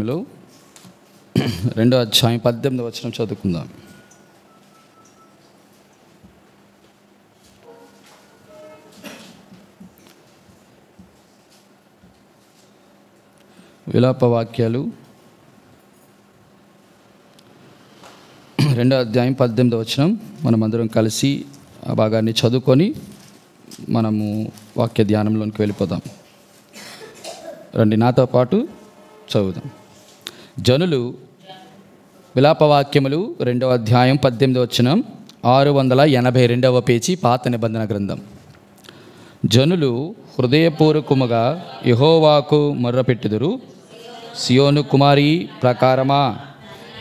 వాక్యములు 2వ అధ్యాయం 18వ వచనం చదువుకుందాం. విలాప వాక్యాలు 2వ అధ్యాయం 18వ వచనం. మనమందరం కలిసి ఆ భాగాన్ని చదువుకొని మనము వాక్య ధ్యానంలోనికి వెళ్ళిపోదాం. రండి, నాతో పాటు చదువుదాం. జనులు విలాపవాక్యములు 2వ అధ్యాయం 18వ వచనం, 682వ పేజీ, పాత నిబంధన గ్రంథం. జనులు హృదయపూర్వకముగా యెహోవాకు మొర్రపెట్టుదురు. సియోను కుమారి ప్రకారమా,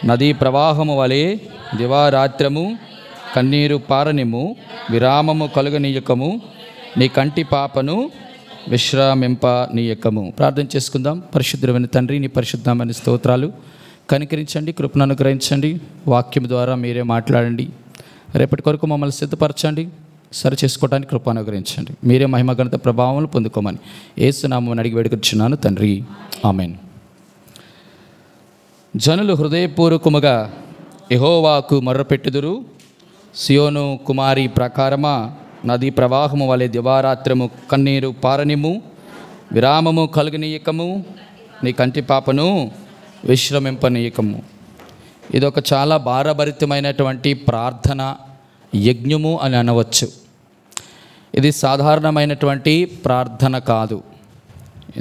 నదీ ప్రవాహము వలె దివారాత్రము కన్నీరు పారనిమ్ము, విరామము కలుగనీయకము, నీ కంటి పాపను విశ్రామింపనీయకము. ప్రార్థన చేసుకుందాం. పరిశుద్ధమైన తండ్రి, నీ పరిశుద్ధమైన స్తోత్రాలు. కనికరించండి, కృపను అనుగ్రహించండి. వాక్యం ద్వారా మీరే మాట్లాడండి. రేపటి కొరకు మమ్మల్ని సిద్ధపరచండి, సరి చేసుకోవడానికి కృప అనుగ్రహించండి. మీరే మహిమ ఘనత ప్రభావం పొందుకోమని యేసు నామమున అడిగి వేడుకొచ్చున్నాను తండ్రి, ఆమేన్. జనులు హృదయపూర్వకముగా యెహోవాకు మొర్రపెట్టుదురు. సియోను కుమారి ప్రకారమా, నదీ ప్రవాహము వలె దివారాత్రము కన్నీరు పారనిమ్ము, విరామము కలుగనీయకము, నీ కంటి పాపను విశ్రమింపనీయకము. ఇదొక చాలా భారభరితమైనటువంటి ప్రార్థన యజ్ఞము అని అనవచ్చు. ఇది సాధారణమైనటువంటి ప్రార్థన కాదు.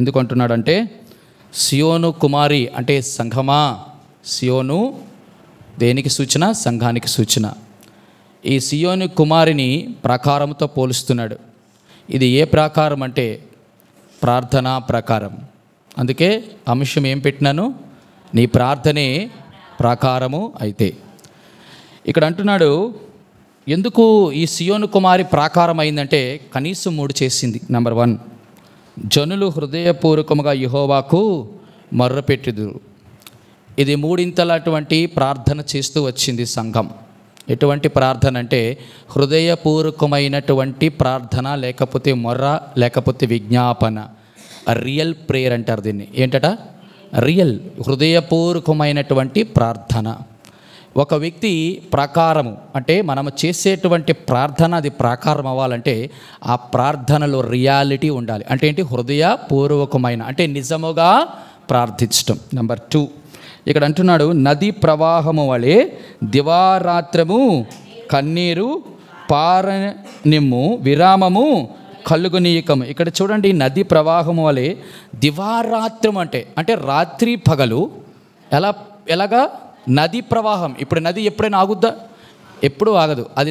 ఎందుకంటున్నాడంటే, సియోను కుమారి అంటే సంఘమా. సియోను దేనికి సూచన? సంఘానికి సూచన. ఈ సియోను కుమారిని ప్రాకారంతో పోలుస్తున్నాడు. ఇది ఏ ప్రాకారం అంటే ప్రార్థనా ప్రాకారం. అందుకే అంశం ఏం పెట్టినాను? నీ ప్రార్థనే ప్రాకారము అయితే. ఇక్కడ అంటున్నాడు, ఎందుకు ఈ సియోను కుమారి ప్రాకారం అయిందంటే కనీసం 3 చేసింది. నెంబర్ 1, జనులు హృదయపూర్వకముగా యెహోవాకు మొర్రపెట్టుదురు. ఇది 3 ప్రార్థన చేస్తూ వచ్చింది సంఘం. ఎటువంటి ప్రార్థన అంటే హృదయపూర్వకమైనటువంటి ప్రార్థన, లేకపోతే మొర్ర, లేకపోతే విజ్ఞాపన. రియల్ ప్రేయర్ అంటారు దీన్ని. ఏంటట? రియల్, హృదయపూర్వకమైనటువంటి ప్రార్థన. ఒక వ్యక్తి ప్రాకారము అంటే మనము చేసేటువంటి ప్రార్థన అది ప్రాకారం అవ్వాలంటే ఆ ప్రార్థనలో రియాలిటీ ఉండాలి. అంటే ఏంటి? హృదయపూర్వకమైన అంటే నిజముగా ప్రార్థించటం. నెంబర్ 2, ఇక్కడ అంటున్నాడు, నదీ ప్రవాహము వలె దివారాత్రము కన్నీరు పారనిమ్ము, విరామము కలుగనీయకము. ఇక్కడ చూడండి, నదీ ప్రవాహము వలె దివారాత్రం అంటే రాత్రి పగలు ఎలాగా నదీ ప్రవాహం. ఇప్పుడు నది ఎప్పుడైనా ఆగుద్దా? ఎప్పుడూ ఆగదు. అది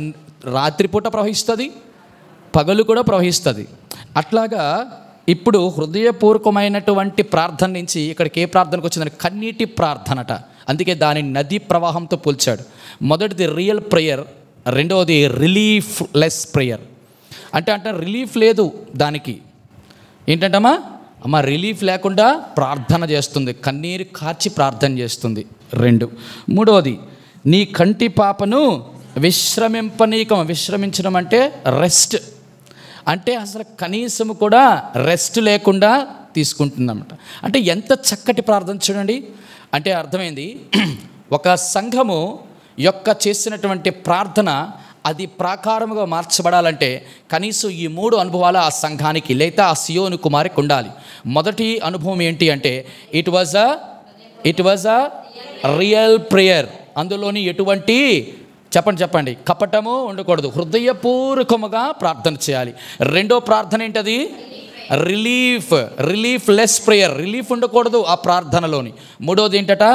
రాత్రిపూట ప్రవహిస్తుంది, పగలు కూడా ప్రవహిస్తుంది. అట్లాగా ఇప్పుడు హృదయపూర్వకమైనటువంటి ప్రార్థన నుంచి ఇక్కడికి ఏ ప్రార్థనకు వచ్చిందని? కన్నీటి ప్రార్థనట. అందుకే దానిని నదీ ప్రవాహంతో పోల్చాడు. మొదటిది రియల్ ప్రేయర్, రెండవది రిలీఫ్ లెస్ ప్రేయర్. అంటే రిలీఫ్ లేదు దానికి. ఏంటంటమ్మా? రిలీఫ్ లేకుండా ప్రార్థన చేస్తుంది, కన్నీరు కార్చి ప్రార్థన చేస్తుంది. 2, మూడవది నీ కంటి పాపను విశ్రమింపనీయకం. విశ్రమించడం అంటే రెస్ట్. అంటే అసలు కనీసం కూడా రెస్ట్ లేకుండా తీసుకుంటుందన్నమాట. అంటే ఎంత చక్కటి ప్రార్థన చూడండి. అంటే అర్థమైంది, ఒక సంఘము యొక్క చేసినటువంటి ప్రార్థన అది ప్రాకారముగా మార్చబడాలంటే కనీసం ఈ 3 అనుభవాలు ఆ సంఘానికి లేదా ఆ సియోను కుమారికి ఉండాలి. మొదటి అనుభవం ఏంటి అంటే it was a real prayer. అందులోని ఎటువంటి చెప్పండి కపటము ఉండకూడదు, హృదయపూర్వకముగా ప్రార్థన చేయాలి. రెండో ప్రార్థన ఏంటది? Relief less prayer. రిలీఫ్ ఉండకూడదు ఆ ప్రార్థనలోని. మూడోది ఏంటట?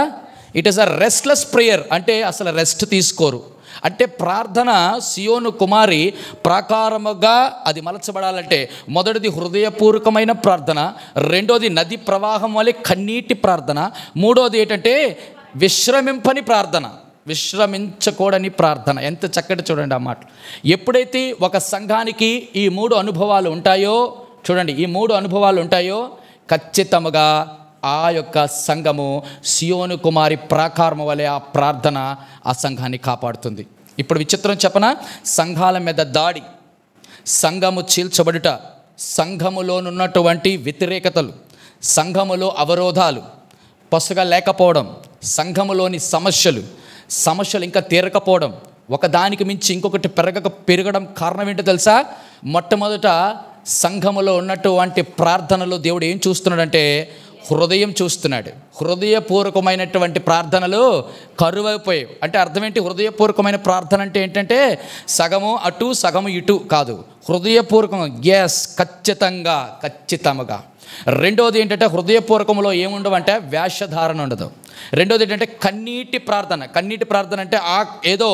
It is a restless prayer. అంటే అసలు రెస్ట్ తీసుకోరు. అంటే ప్రార్థన సియోను కుమారి ప్రాకారముగా అది మలచబడాలంటే మొదటిది హృదయపూర్వకమైన ప్రార్థన, రెండోది నది ప్రవాహం వలె కన్నీటి ప్రార్థన, మూడోది ఏంటంటే విశ్రమింపని ప్రార్థన, విశ్రమించకూడని ప్రార్థన. ఎంత చక్కటి చూడండి ఆ మాట. ఎప్పుడైతే ఒక సంఘానికి ఈ 3 అనుభవాలు ఉంటాయో, చూడండి, ఈ 3 అనుభవాలు ఉంటాయో ఖచ్చితంగా ఆ యొక్క సంఘము సియోను కుమారి ప్రాకారం వలె ఆ ప్రార్థన ఆ సంఘాన్ని కాపాడుతుంది. ఇప్పుడు విచిత్రం చెప్పనా? సంఘాల మీద దాడి, సంఘము చీల్చబడుట, సంఘములోనున్నటువంటి వ్యతిరేకతలు, సంఘములో అవరోధాలు, పొసగా లేకపోవడం, సంఘములోని సమస్యలు ఇంకా తీరకపోవడం, ఒకదానికి మించి ఇంకొకటి పెరగడం కారణం ఏంటో తెలుసా? మొట్టమొదట సంఘములో ఉన్నటువంటి ప్రార్థనలు దేవుడు ఏం చూస్తున్నాడంటే హృదయం చూస్తున్నాడు. హృదయపూర్వకమైనటువంటి ప్రార్థనలు కరువైపోయాయి. అంటే అర్థం ఏంటి? హృదయపూర్వకమైన ప్రార్థన అంటే ఏంటంటే సగము అటు సగము ఇటు కాదు, హృదయపూర్వకంగా, ఎస్, ఖచ్చితంగా. రెండోది ఏంటంటే హృదయపూర్వకంలో ఏముండవంటే వేషధారణ ఉండదు. రెండోది ఏంటంటే కన్నీటి ప్రార్థన అంటే ఏదో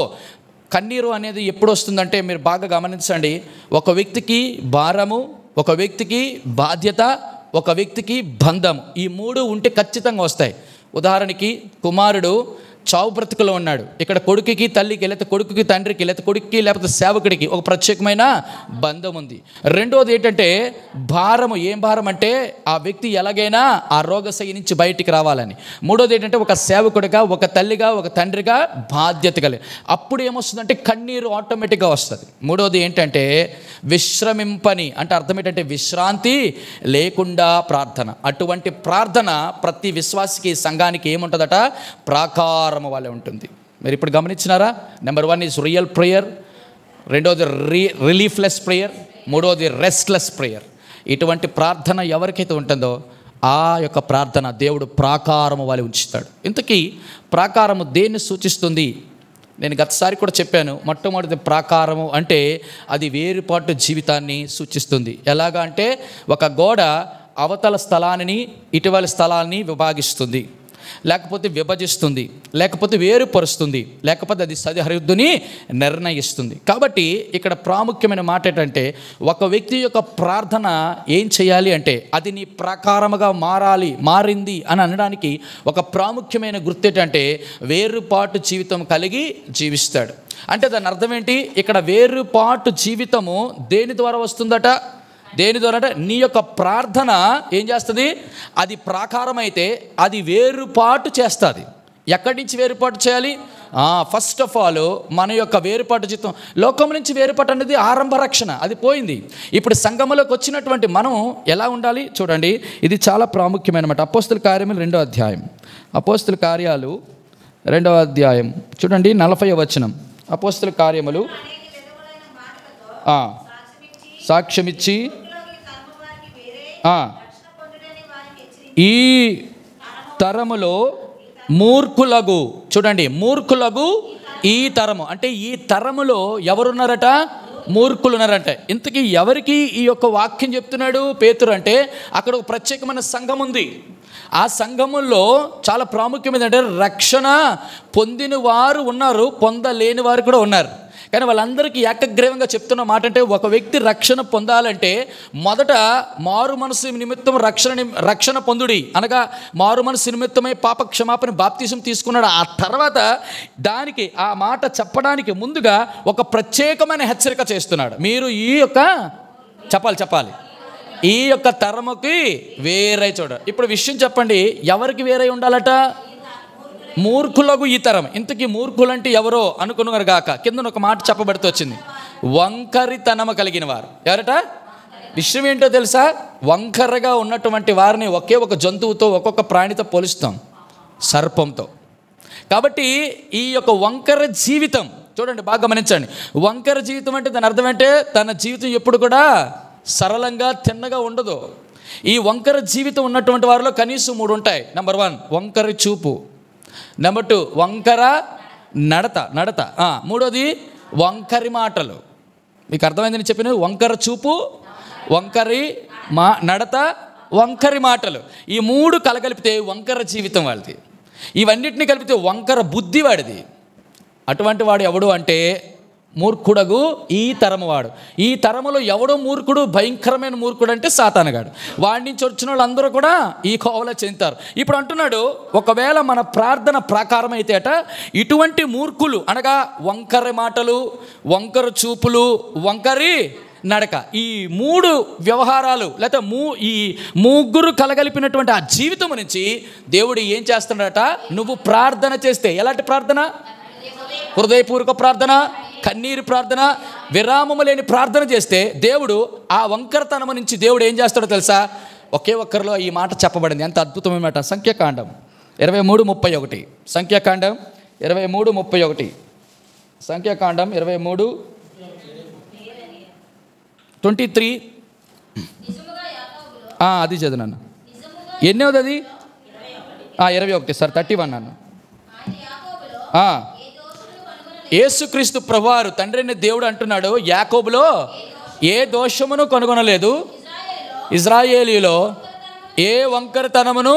కన్నీరు అనేది ఎప్పుడు వస్తుందంటే మీరు బాగా గమనించండి. ఒక వ్యక్తికి భారము, ఒక వ్యక్తికి బాధ్యత, ఒక వ్యక్తికి బంధము, ఈ మూడు ఉంటే ఖచ్చితంగా వస్తాయి. ఉదాహరణకి కుమారుడు చావు బ్రతుకులో ఉన్నాడు. ఇక్కడ కొడుకుకి తల్లికి, లేకపోతే కొడుకుకి తండ్రికి, లేకపోతే కొడుకుకి లేకపోతే సేవకుడికి ఒక ప్రత్యేకమైన బంధం ఉంది. రెండోది ఏంటంటే భారము. ఏం భారం అంటే ఆ వ్యక్తి ఎలాగైనా ఆ రోగశయ్య నుంచి బయటికి రావాలని. మూడోది ఏంటంటే ఒక సేవకుడిగా, ఒక తల్లిగా, ఒక తండ్రిగా బాధ్యత కలిగి. అప్పుడు ఏమొస్తుందంటే కన్నీరు ఆటోమేటిక్గా వస్తుంది. మూడోది ఏంటంటే విశ్రమింపని, అంటే అర్థం ఏంటంటే విశ్రాంతి లేకుండా ప్రార్థన. అటువంటి ప్రార్థన ప్రతి విశ్వాసికి, సంఘానికి ఏముంటుందట? ప్రాకారం వల్లే ఉంటుంది. మీరు ఇప్పుడు గమనించినారా? నెంబర్ 1 ఈజ్ రియల్ ప్రేయర్, రెండోది రిలీఫ్లెస్ ప్రేయర్, మూడోది రెస్ట్లెస్ ప్రేయర్. ఇటువంటి ప్రార్థన ఎవరికైతే ఉంటుందో ఆ యొక్క ప్రార్థన దేవుడు ప్రాకారము వలె ఉంచుతాడు. ఇంతకీ ప్రాకారము దేన్ని సూచిస్తుంది? నేను గతసారి కూడా చెప్పాను. మొట్టమొదటి ప్రాకారము అంటే అది వేరుపాటు జీవితాన్ని సూచిస్తుంది. ఎలాగా అంటే ఒక గోడ అవతల స్థలాన్ని ఇటీవల స్థలాన్ని విభాగిస్తుంది, లేకపోతే విభజిస్తుంది, లేకపోతే వేరుపరుస్తుంది, లేకపోతే అది సరిహద్దుని నిర్ణయిస్తుంది. కాబట్టి ఇక్కడ ప్రాముఖ్యమైన మాట ఏంటంటే ఒక వ్యక్తి యొక్క ప్రార్థన ఏం చేయాలి అంటే అది నీ ప్రకారముగా మారింది అని అనడానికి ఒక ప్రాముఖ్యమైన గుర్తు ఏంటంటే వేరుపాటు జీవితం కలిగి జీవిస్తాడు. అంటే దాని అర్థం ఏంటి? ఇక్కడ వేరుపాటు జీవితము దేని ద్వారా వస్తుందట? దేని ద్వారా? నీ యొక్క ప్రార్థన ఏం చేస్తుంది? అది ప్రాకారం అయితే అది వేరుపాటు చేస్తుంది. ఎక్కడి నుంచి వేరుపాటు చేయాలి? ఫస్ట్ ఆఫ్ ఆల్ మన యొక్క వేరుపాటు జీవితం, లోకం నుంచి వేరుపాటు అనేది ఆరంభ రక్షణ, అది పోయింది. ఇప్పుడు సంఘములోకి వచ్చినటువంటి మనం ఎలా ఉండాలి చూడండి. ఇది చాలా ప్రాముఖ్యమైనమాట. అపోస్తుల కార్యములు 2వ అధ్యాయం, అపోస్తుల కార్యాలు 2వ అధ్యాయం చూడండి 40వ వచనం. అపోస్తుల కార్యములు సాక్ష్యమిచ్చి ఈ తరములో మూర్ఖులగు, చూడండి, మూర్ఖులగు ఈ తరము అంటే ఈ తరములో ఎవరున్నారట? మూర్ఖులు ఉన్నారంటే. ఇంతకీ ఎవరికి ఈ యొక్క వాక్యం చెప్తున్నాడు పేతురు అంటే అక్కడ ఒక ప్రత్యేకమైన సంఘం ఉంది. ఆ సంఘములో చాలా ప్రాముఖ్యమైనది అంటే రక్షణ పొందిన వారు ఉన్నారు, పొందలేని వారు కూడా ఉన్నారు. కానీ వాళ్ళందరికీ ఏకగ్రీవంగా చెప్తున్న మాట అంటే ఒక వ్యక్తి రక్షణ పొందాలంటే మొదట మారు మనసు నిమిత్తం రక్షణ పొందుడి అనగా మారు మనసు నిమిత్తమై పాప క్షమాపణ బాప్తిసం తీసుకున్నాడు. ఆ తర్వాత దానికి ఆ మాట చెప్పడానికి ముందుగా ఒక ప్రత్యేకమైన హెచ్చరిక చేస్తున్నాడు. మీరు ఈ యొక్క చెప్పాలి ఈ యొక్క తరముకి వేరై చూడ. ఇప్పుడు విషయం చెప్పండి, ఎవరికి వేరై ఉండాలట? మూర్ఖులకు ఈ తరం. ఇంతకీ మూర్ఖులు అంటే ఎవరో అనుకున్నారు గాక కింద ఒక మాట చెప్పబడుతూ వచ్చింది, వంకరితనము కలిగిన వారు. ఎవరట? విషయం ఏంటో తెలుసా? వంకరగా ఉన్నటువంటి వారిని ఒకే ఒక జంతువుతో, ఒక్కొక్క ప్రాణితో పోలుస్తాం, సర్పంతో. కాబట్టి ఈ యొక్క వంకర జీవితం చూడండి, బాగా గమనించండి. వంకర జీవితం అంటే దాని అర్థం అంటే తన జీవితం ఎప్పుడు కూడా సరళంగా తిన్నగా ఉండదు. ఈ వంకర జీవితం ఉన్నటువంటి వారిలో కనీసం 3 ఉంటాయి. నెంబర్ 1 వంకర చూపు, నెంబర్ 2 వంకర నడత, మూడోది వంకరి మాటలు. మీకు అర్థమైందని చెప్పిన వంకర చూపు, వంకరి నడత, వంకరి మాటలు, ఈ 3 కలగలిపితే వంకర జీవితం వాళ్ళది. ఇవన్నిటిని కలిపితే వంకర బుద్ధి వాడిది. అటువంటి వాడు ఎవడు అంటే మూర్ఖుడగు ఈ తరము వాడు. ఈ తరములో ఎవడో మూర్ఖుడు, భయంకరమైన మూర్ఖుడు అంటే సాతానుగాడు. వాడి నుంచి వచ్చిన వాళ్ళందరూ కూడా ఈ కోవలో చెందుతారు. ఇప్పుడు అంటున్నాడు, ఒకవేళ మన ప్రార్థన ప్రకారం అయితే అట ఇటువంటి మూర్ఖులు అనగా వంకర మాటలు, వంకర చూపులు, వంకరి నడక, ఈ 3 వ్యవహారాలు లేకపోతే ఈ 3 కలగలిపినటువంటి ఆ జీవితం నుంచి దేవుడు ఏం చేస్తున్నాడట? నువ్వు ప్రార్థన చేస్తే, ఎలాంటి ప్రార్థన? హృదయపూర్వక ప్రార్థన, కన్నీరు ప్రార్థన, విరామము లేని ప్రార్థన చేస్తే దేవుడు ఆ వంకరతనము నుంచి దేవుడు ఏం చేస్తాడో తెలుసా? ఒకే ఒక్కరిలో ఈ మాట చెప్పబడింది. ఎంత అద్భుతమైన మాట. సంఖ్యాకాండం 23:31 సంఖ్యాకాండం 23:31 సంఖ్యాకాండం 23:23 అది చదువున్నాను. ఎన్నోది అది? 21 సార్, 31 అన్నాను. యేసుక్రీస్తు ప్రభువారు తండ్రి అయిన దేవుడు అంటున్నాడు, యాకోబులో ఏ దోషమును కనుగొనలేదు, ఇజ్రాయేలీలో ఏ వంకరతనమును.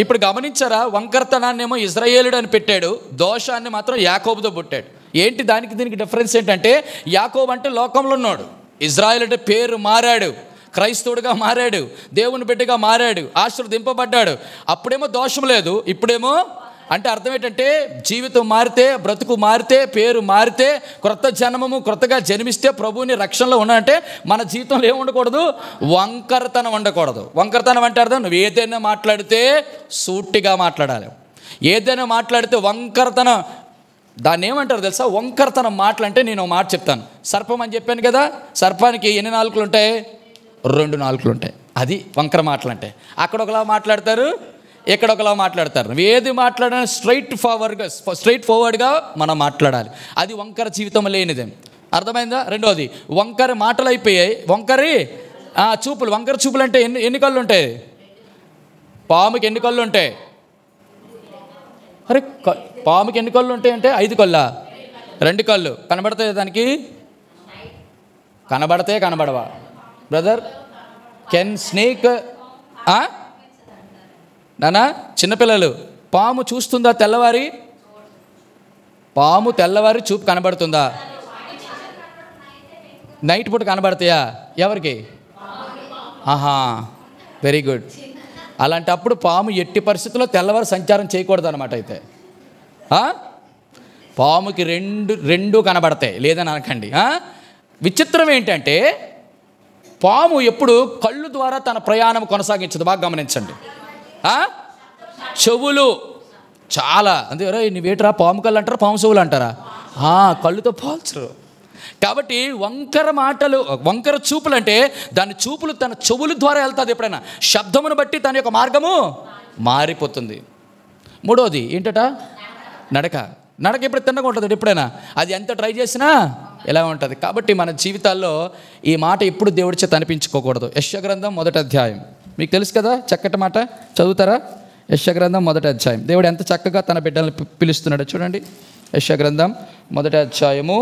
ఇప్పుడు గమనించారా, వంకరతనాన్నేమో ఇజ్రాయేలుడు అని పెట్టాడు, దోషాన్ని మాత్రం యాకోబుతో పుట్టాడు. ఏంటి దానికి దీనికి డిఫరెన్స్ ఏంటంటే, యాకోబు అంటే లోకంలో ఉన్నాడు, ఇజ్రాయేలు అంటే పేరు మారాడు, క్రైస్తవుడిగా మారాడు, దేవుని బిడ్డగా మారాడు, ఆశీర్వదింపబడ్డాడు. అప్పుడేమో దోషం లేదు, ఇప్పుడేమో అంటే అర్థం ఏంటంటే, జీవితం మారితే, బ్రతుకు మారితే, పేరు మారితే, క్రొత్త జన్మము క్రొత్తగా జన్మిస్తే ప్రభువుని రక్షణలో ఉన్నాడంటే మన జీవితంలో ఏమి ఉండకూడదు, వంకరతనం ఉండకూడదు. వంకరతనం అంటే అర్థం, నువ్వు ఏదైనా మాట్లాడితే సూటిగా మాట్లాడాలి. ఏదైనా మాట్లాడితే వంకరతనం, దాన్ని ఏమంటారు తెలుసా? వంకరతనం మాటలంటే నేను ఒక మాట చెప్తాను. సర్పం అని చెప్పాను కదా, సర్పానికి ఎన్ని నాలుకలు ఉంటాయి? 2 నాలుకలు ఉంటాయి. అది వంకర మాటలు అంటే. అక్కడ ఒకలా మాట్లాడతారు, ఇక్కడ ఒకలా మాట్లాడతారు. నువ్వు ఏది మాట్లాడినా స్ట్రైట్ ఫార్వర్డ్గా మనం మాట్లాడాలి. అది వంకర జీవితం లేనిదే. అర్థమైందా? రెండోది, వంకర మాటలు అయిపోయాయి, వంకరి చూపులు. వంకర చూపులు అంటే ఎన్ని కళ్ళు ఉంటాయి? పాముకి ఎన్ని కళ్ళు ఉంటాయి? అరే, పాముకి ఎన్ని కళ్ళు ఉంటాయి అంటే 5 కళ్ళా? 2 కళ్ళు. కనబడతాయి దానికి? కనబడితే కనబడవా బ్రదర్? కెన్ స్నేక్ నానా? చిన్నపిల్లలు, పాము చూస్తుందా తెల్లవారి? పాము తెల్లవారి చూపు కనబడుతుందా? నైట్ పూట కనబడతాయా? ఎవరికి? Very good. అలాంటప్పుడు పాము ఎట్టి పరిస్థితుల్లో తెల్లవారు సంచారం చేయకూడదు అనమాట. అయితే పాముకి రెండు కనబడతాయి, లేదని అనకండి. విచిత్రం ఏంటంటే, పాము ఎప్పుడు కళ్ళు ద్వారా తన ప్రయాణం కొనసాగించదు. బాగా గమనించండి. చెవులు చాలా, అంతే. నువ్వేటరా పాము కళ్ళు అంటారా, పాము చెవులు అంటారా? కళ్ళుతో పోల్చరు. కాబట్టి వంకర మాటలు, వంకర చూపులు అంటే దాని చూపులు తన చెవుల ద్వారా వెళ్తుంది. ఎప్పుడైనా శబ్దమును బట్టి తన యొక్క మార్గము మారిపోతుంది. మూడోది ఏంటట? నడక. నడక ఎప్పుడు తిన్నగా ఉంటుంది ఎప్పుడైనా, అది ఎంత ట్రై చేసినా ఎలా ఉంటుంది. కాబట్టి మన జీవితాల్లో ఈ మాట ఎప్పుడు దేవుడి చేత అనిపించుకోకూడదు. యెషయా గ్రంథం 1వ అధ్యాయం మీకు తెలుసు కదా, చక్కటి మాట చదువుతారా? యెషయా గ్రంథం 1వ అధ్యాయం. దేవుడు ఎంత చక్కగా తన బిడ్డలను పిలుస్తున్నాడో చూడండి. యెషయా గ్రంథం 1వ అధ్యాయము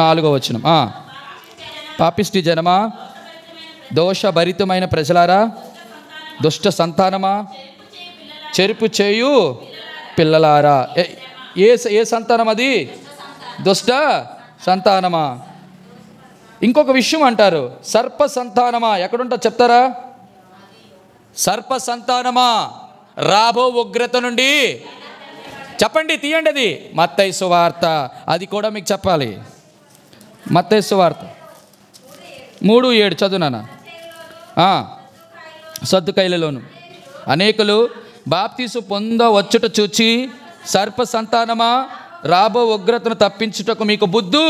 4వ వచనం. పాపిష్టి జనమా, దోషభరితమైన ప్రజలారా, దుష్ట సంతానమా, చెరుపు చేయు పిల్లలారా. ఏ సంతానం అది? దుష్ట సంతానమా. ఇంకొక విషయం అంటారు, సర్ప సంతానమా. ఎక్కడుంటా చెప్తారా? సర్ప సంతానమా, రాబో ఉగ్రత నుండి. చెప్పండి, తీయండి. అది మత్తయి సువార్త. అది కూడా మీకు చెప్పాలి. మత్తయి సువార్త 3:7 చదువునానా. సద్దుకైలలోను అనేకులు బాప్తీసు పొందవచ్చుట చూచి, సర్ప సంతానమా, రాబో ఉగ్రతను తప్పించుటకు మీకు బుద్ధు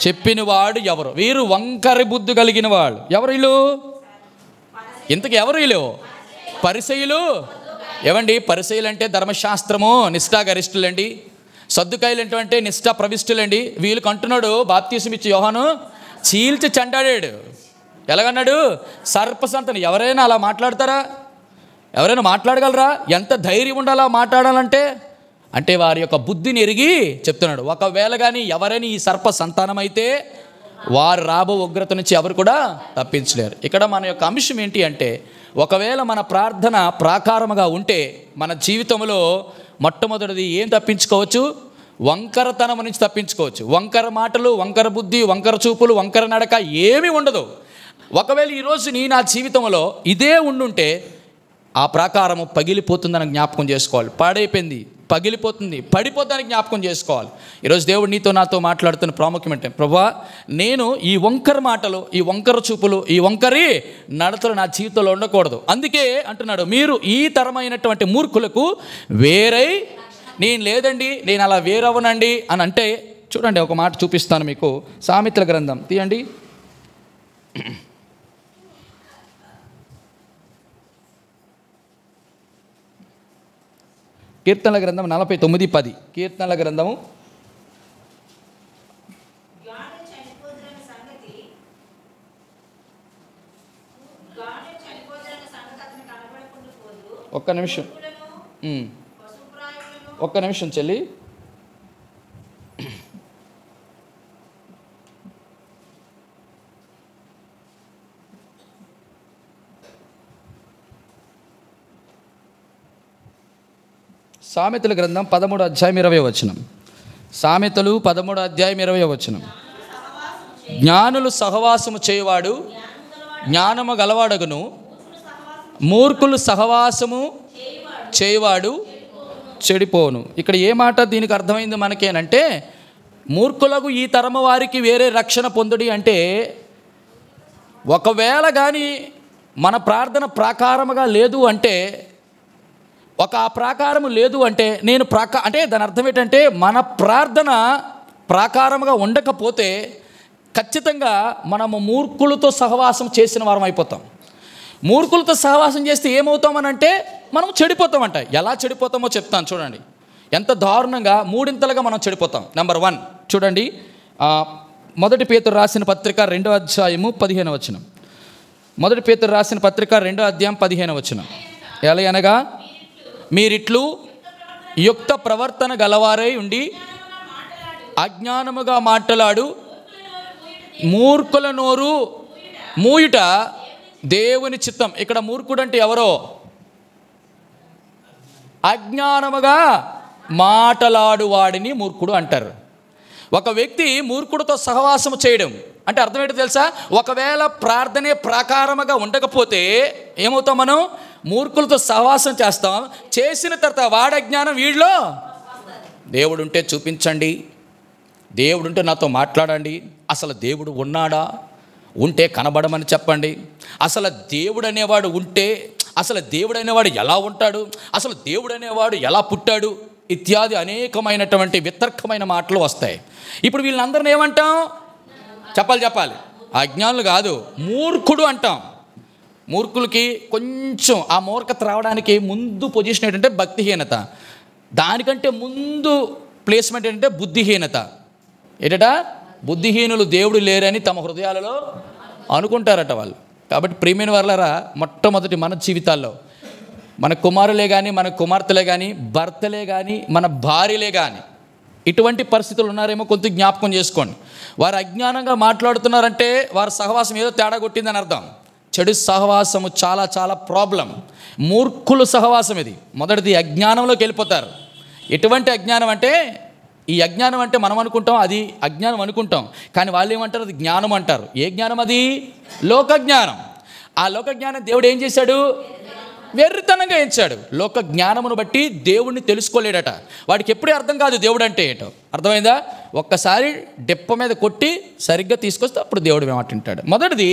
చెప్పిన వాడు ఎవరు? వీరు వంకరి బుద్ధి కలిగిన వాళ్ళు. ఎవరు వీళ్ళు? ఇంతకు ఎవరు వీళ్ళు? పరిసయ్యులు. ఏవండి, పరిసయ్యులు అంటే ధర్మశాస్త్రము నిష్ఠాగరిష్ఠులండి. సద్దుకాయలు ఏంటంటే నిష్ఠా ప్రవిష్ఠులండి. వీళ్ళకి అంటున్నాడు బాప్తీసం ఇచ్చి యోహాను చీల్చి చండాడాడు. ఎలాగన్నాడు? సర్ప సంతానం. ఎవరైనా అలా మాట్లాడతారా? ఎవరైనా మాట్లాడగలరా? ఎంత ధైర్యం ఉండాలా మాట్లాడాలంటే? అంటే వారి యొక్క బుద్ధిని ఎరిగి చెప్తున్నాడు. ఒకవేళ కానీ ఎవరైనా ఈ సర్ప సంతానం అయితే వారు రాబో ఉగ్రత నుంచి ఎవరు కూడా తప్పించలేరు. ఇక్కడ మన యొక్క అంశం ఏంటి అంటే, ఒకవేళ మన ప్రార్థన ప్రాకారముగా ఉంటే మన జీవితంలో మొట్టమొదటిది ఏం తప్పించుకోవచ్చు? వంకరతనం నుంచి తప్పించుకోవచ్చు. వంకర మాటలు, వంకర బుద్ధి, వంకర చూపులు, వంకర నడక ఏమీ ఉండదు. ఒకవేళ ఈరోజు నా జీవితంలో ఇదే ఉండుంటే ఆ ప్రాకారము పగిలిపోతుందని జ్ఞాపకం చేసుకోవాలి. పాడైపోయింది, పగిలిపోతుంది, పడిపోతానికి జ్ఞాపకం చేసుకోవాలి. ఈరోజు దేవుడు నీతో నాతో మాట్లాడుతున్న ప్రాముఖ్యం అంటే, ప్రభువా, నేను ఈ వంకర మాటలు, ఈ వంకర చూపులు, ఈ వంకరి నడతలు నా జీవితంలో ఉండకూడదు. అందుకే అంటున్నాడు, మీరు ఈ తరమైనటువంటి మూర్ఖులకు వేరై. నేను లేదండి, నేను అలా వేరవనండి అని అంటే, చూడండి ఒక మాట చూపిస్తాను మీకు. సామెతల గ్రంథం తీయండి. కీర్తనల గ్రంథం 49:10. కీర్తనల గ్రంథము ఒక్క నిమిషం చెల్లి. సామెతల గ్రంథం 13:20. సామెతలు 13:20. జ్ఞానులు సహవాసము చేయవాడు జ్ఞానము గలవాడగును, మూర్ఖులు సహవాసము చేయవాడు చెడిపోను. ఇక్కడ ఏ మాట దీనికి అర్థమైంది మనకేనంటే, మూర్ఖులకు ఈ తరము వారికి వేరే రక్షణ పొందుడి అంటే, ఒకవేళ కానీ మన ప్రార్థన ప్రాకారముగా లేదు అంటే, ఆ ప్రాకారము లేదు అంటే అంటే దాని అర్థం ఏంటంటే, మన ప్రార్థన ప్రాకారముగా ఉండకపోతే ఖచ్చితంగా మనము మూర్ఖులతో సహవాసం చేసిన వారం అయిపోతాం. మూర్ఖులతో సహవాసం చేస్తే ఏమవుతామనంటే మనం చెడిపోతామంట. ఎలా చెడిపోతామో చెప్తాను చూడండి. ఎంత దారుణంగా మూడింతలుగా మనం చెడిపోతాం. నెంబర్ 1 చూడండి, 1 పేతురు రాసిన పత్రిక 2వ అధ్యాయము 15వ వచనం. 1 పేతురు రాసిన పత్రిక 2వ అధ్యాయం 15వ వచనం. ఎలా అనగా, మీరిట్లు యుక్త ప్రవర్తన గలవారై ఉండి అజ్ఞానముగా మాట్లాడు మూర్ఖుల నోరు మూయుట దేవుని చిత్తం. ఇక్కడ మూర్ఖుడు అంటే ఎవరో? అజ్ఞానముగా మాటలాడు వాడిని మూర్ఖుడు అంటారు. ఒక వ్యక్తి మూర్ఖుడితో సహవాసము చేయడం అంటే అర్థం ఏంటో తెలుసా? ఒకవేళ ప్రార్థనే ప్రాకారముగా ఉండకపోతే ఏమవుతాం? మనం మూర్ఖులతో సహవాసం చేస్తాం. చేసిన తర్వాత వాడి అజ్ఞానం వీడిలో, దేవుడు ఉంటే చూపించండి, దేవుడు ఉంటే నాతో మాట్లాడండి, అసలు దేవుడు ఉన్నాడా, ఉంటే కనబడమని చెప్పండి, అసలు దేవుడు అనేవాడు ఉంటే అసలు దేవుడు అనేవాడు ఎలా ఉంటాడు, అసలు దేవుడు అనేవాడు ఎలా పుట్టాడు, ఇత్యాది అనేకమైనటువంటి వితర్కమైన మాటలు వస్తాయి. ఇప్పుడు వీళ్ళందరినీ ఏమంటాం? చెప్పాలి, అజ్ఞానులు కాదు, మూర్ఖుడు అంటాం. మూర్ఖులకి కొంచెం ఆ మూర్ఖత రావడానికి ముందు పొజిషన్ ఏంటంటే భక్తిహీనత, దానికంటే ముందు ప్లేస్మెంట్ ఏంటంటే బుద్ధిహీనత. ఏంటట? బుద్ధిహీనులు దేవుడు లేరని తమ హృదయాలలో అనుకుంటారట వాళ్ళు. కాబట్టి ప్రియమైన వారలారా, మొట్టమొదటి మన జీవితాల్లో మన కుమారులే కానీ, మన కుమార్తెలే కానీ, భర్తలే కానీ, మన భార్యలే కానీ ఇటువంటి పరిస్థితులు ఉన్నారేమో కొంత జ్ఞాపకం చేసుకోండి. వారు అజ్ఞానంగా మాట్లాడుతున్నారంటే వారి సహవాసం ఏదో తేడా కొట్టిందని అర్థం. చెడు సహవాసము చాలా చాలా ప్రాబ్లం. మూర్ఖుల సహవాసం ఇది. మొదటిది అజ్ఞానంలోకి వెళ్ళిపోతారు. ఎటువంటి అజ్ఞానం అంటే, ఈ అజ్ఞానం అంటే మనం అనుకుంటాం అది అజ్ఞానం అనుకుంటాం, కానీ వాళ్ళు ఏమంటారు? అది జ్ఞానం అంటారు. ఏ జ్ఞానం అది? లోక జ్ఞానం. ఆ లోక జ్ఞానం దేవుడు ఏం చేశాడు? వెర్రితనంగా ఎంచాడు. లోక జ్ఞానమును బట్టి దేవుడిని తెలుసుకోలేడట. వాడికి ఎప్పుడే అర్థం కాదు దేవుడు అంటే ఏంటో. అర్థమైందా? ఒక్కసారి డెప్ప మీద కొట్టి సరిగ్గా తీసుకొస్తే అప్పుడు దేవుడు ఏమంటుంటాడు. మొదటిది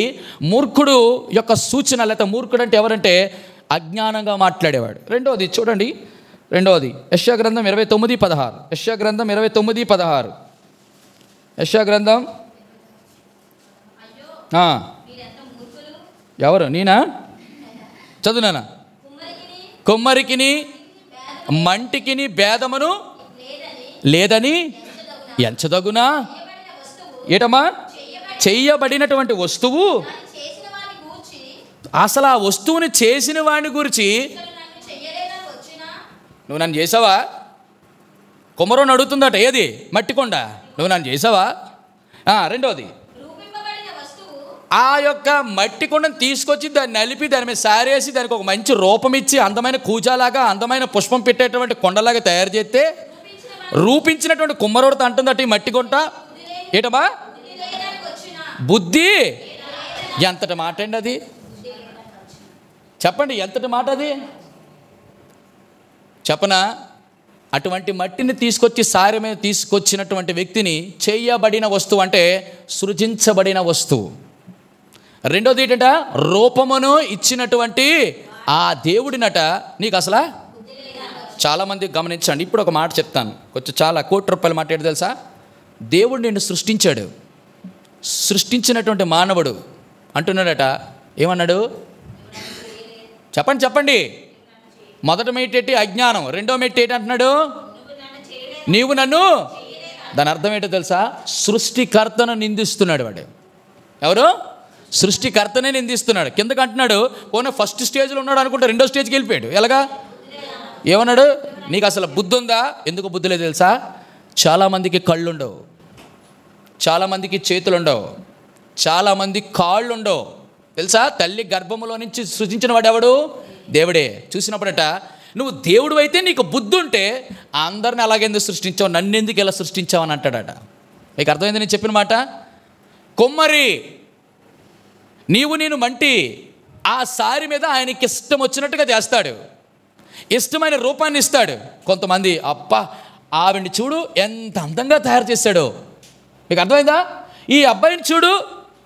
మూర్ఖుడు యొక్క సూచన, లేకపోతే మూర్ఖుడు అంటే ఎవరంటే అజ్ఞానంగా మాట్లాడేవాడు. రెండవది చూడండి, యెషయా గ్రంథం 29:16. యెషయా గ్రంథం 29:16. యెషయా గ్రంథం ఎవరు? నేనా? చదువునా? కుమ్మరికిని మంటికిని భేదమును లేదని ఎంచదగునా? ఏటమ్మా? చెయ్యబడినటువంటి వస్తువు, అసలు ఆ వస్తువుని చేసిన వాడిని గురించి నువ్వు నన్ను చేసావా? కుమ్మరోని అడుగుతుందట, ఏది? మట్టి కొండ, నువ్వు నన్ను చేసావా? రెండవది, ఆ యొక్క మట్టి కొండను తీసుకొచ్చి దాన్ని నలిపి దాని మీద సారేసి దానికి ఒక మంచి రూపం ఇచ్చి అందమైన కూజాలాగా, అందమైన పుష్పం పెట్టేటువంటి కొండలాగా తయారు చేస్తే రూపించినటువంటి కుమ్మరోడితో అంటుందట ఈ మట్టి కొండ. ఏటమ్మా? బుద్ధి. ఎంతటి మాట అండి అది? చెప్పండి, ఎంతటి మాట అది? చెప్పనా? అటువంటి మట్టిని తీసుకొచ్చి సారె మీద తీసుకొచ్చినటువంటి వ్యక్తిని చేయబడిన వస్తువు అంటే సృజించబడిన వస్తువు. రెండోది ఏంటంట? రూపమును ఇచ్చినటువంటి ఆ దేవుడినట నీకు అసలు. చాలామంది గమనించండి, ఇప్పుడు ఒక మాట చెప్తాను, కొంచెం చాలా కోటి రూపాయల మాట ఏంటి తెలుసా? దేవుడు నిన్ను సృష్టించాడు. సృష్టించినటువంటి మానవుడు అంటున్నాడట, ఏమన్నాడు? చెప్పండి. మొదట మెట్టేటి అజ్ఞానం, రెండో మెట్టేటి అంటున్నాడు నీవు నన్ను. దాని అర్థం ఏంటో తెలుసా? సృష్టికర్తను నిందిస్తున్నాడు వాడు. ఎవరు? సృష్టికర్తనే నిందిస్తున్నాడు. కిందకి అంటున్నాడు పోనీ ఫస్ట్ స్టేజ్లో ఉన్నాడు అనుకుంటే రెండో స్టేజ్కి వెళ్ళిపోయాడు. ఎలాగా? ఏమన్నాడు? నీకు అసలు బుద్ధి ఉందా? ఎందుకు బుద్ధి లేదు తెలుసా? చాలామందికి కళ్ళు ఉండవు, చాలామందికి చేతులు ఉండవు, చాలామంది కాళ్ళు ఉండవు తెలుసా? తల్లి గర్భములో నుంచి సృష్టించిన వాడు ఎవడు? దేవుడే. చూసినప్పుడట నువ్వు దేవుడు అయితే నీకు బుద్ధి ఉంటే అందరిని అలాగెందుకు సృష్టించావు, నన్ను ఎందుకు ఇలా సృష్టించావు అని అంటాడట. మీకు అర్థమైంది నేను చెప్పిన మాట? కొమ్మరి నీవు నేను మంటి, ఆ సారి మీద ఆయనకి ఇష్టం వచ్చినట్టుగా చేస్తాడు, ఇష్టమైన రూపాన్ని ఇస్తాడు. కొంతమంది అబ్బా ఆవిడ్ని చూడు ఎంత అందంగా తయారు చేశాడో. మీకు అర్థమైందా? ఈ అబ్బాయిని చూడు,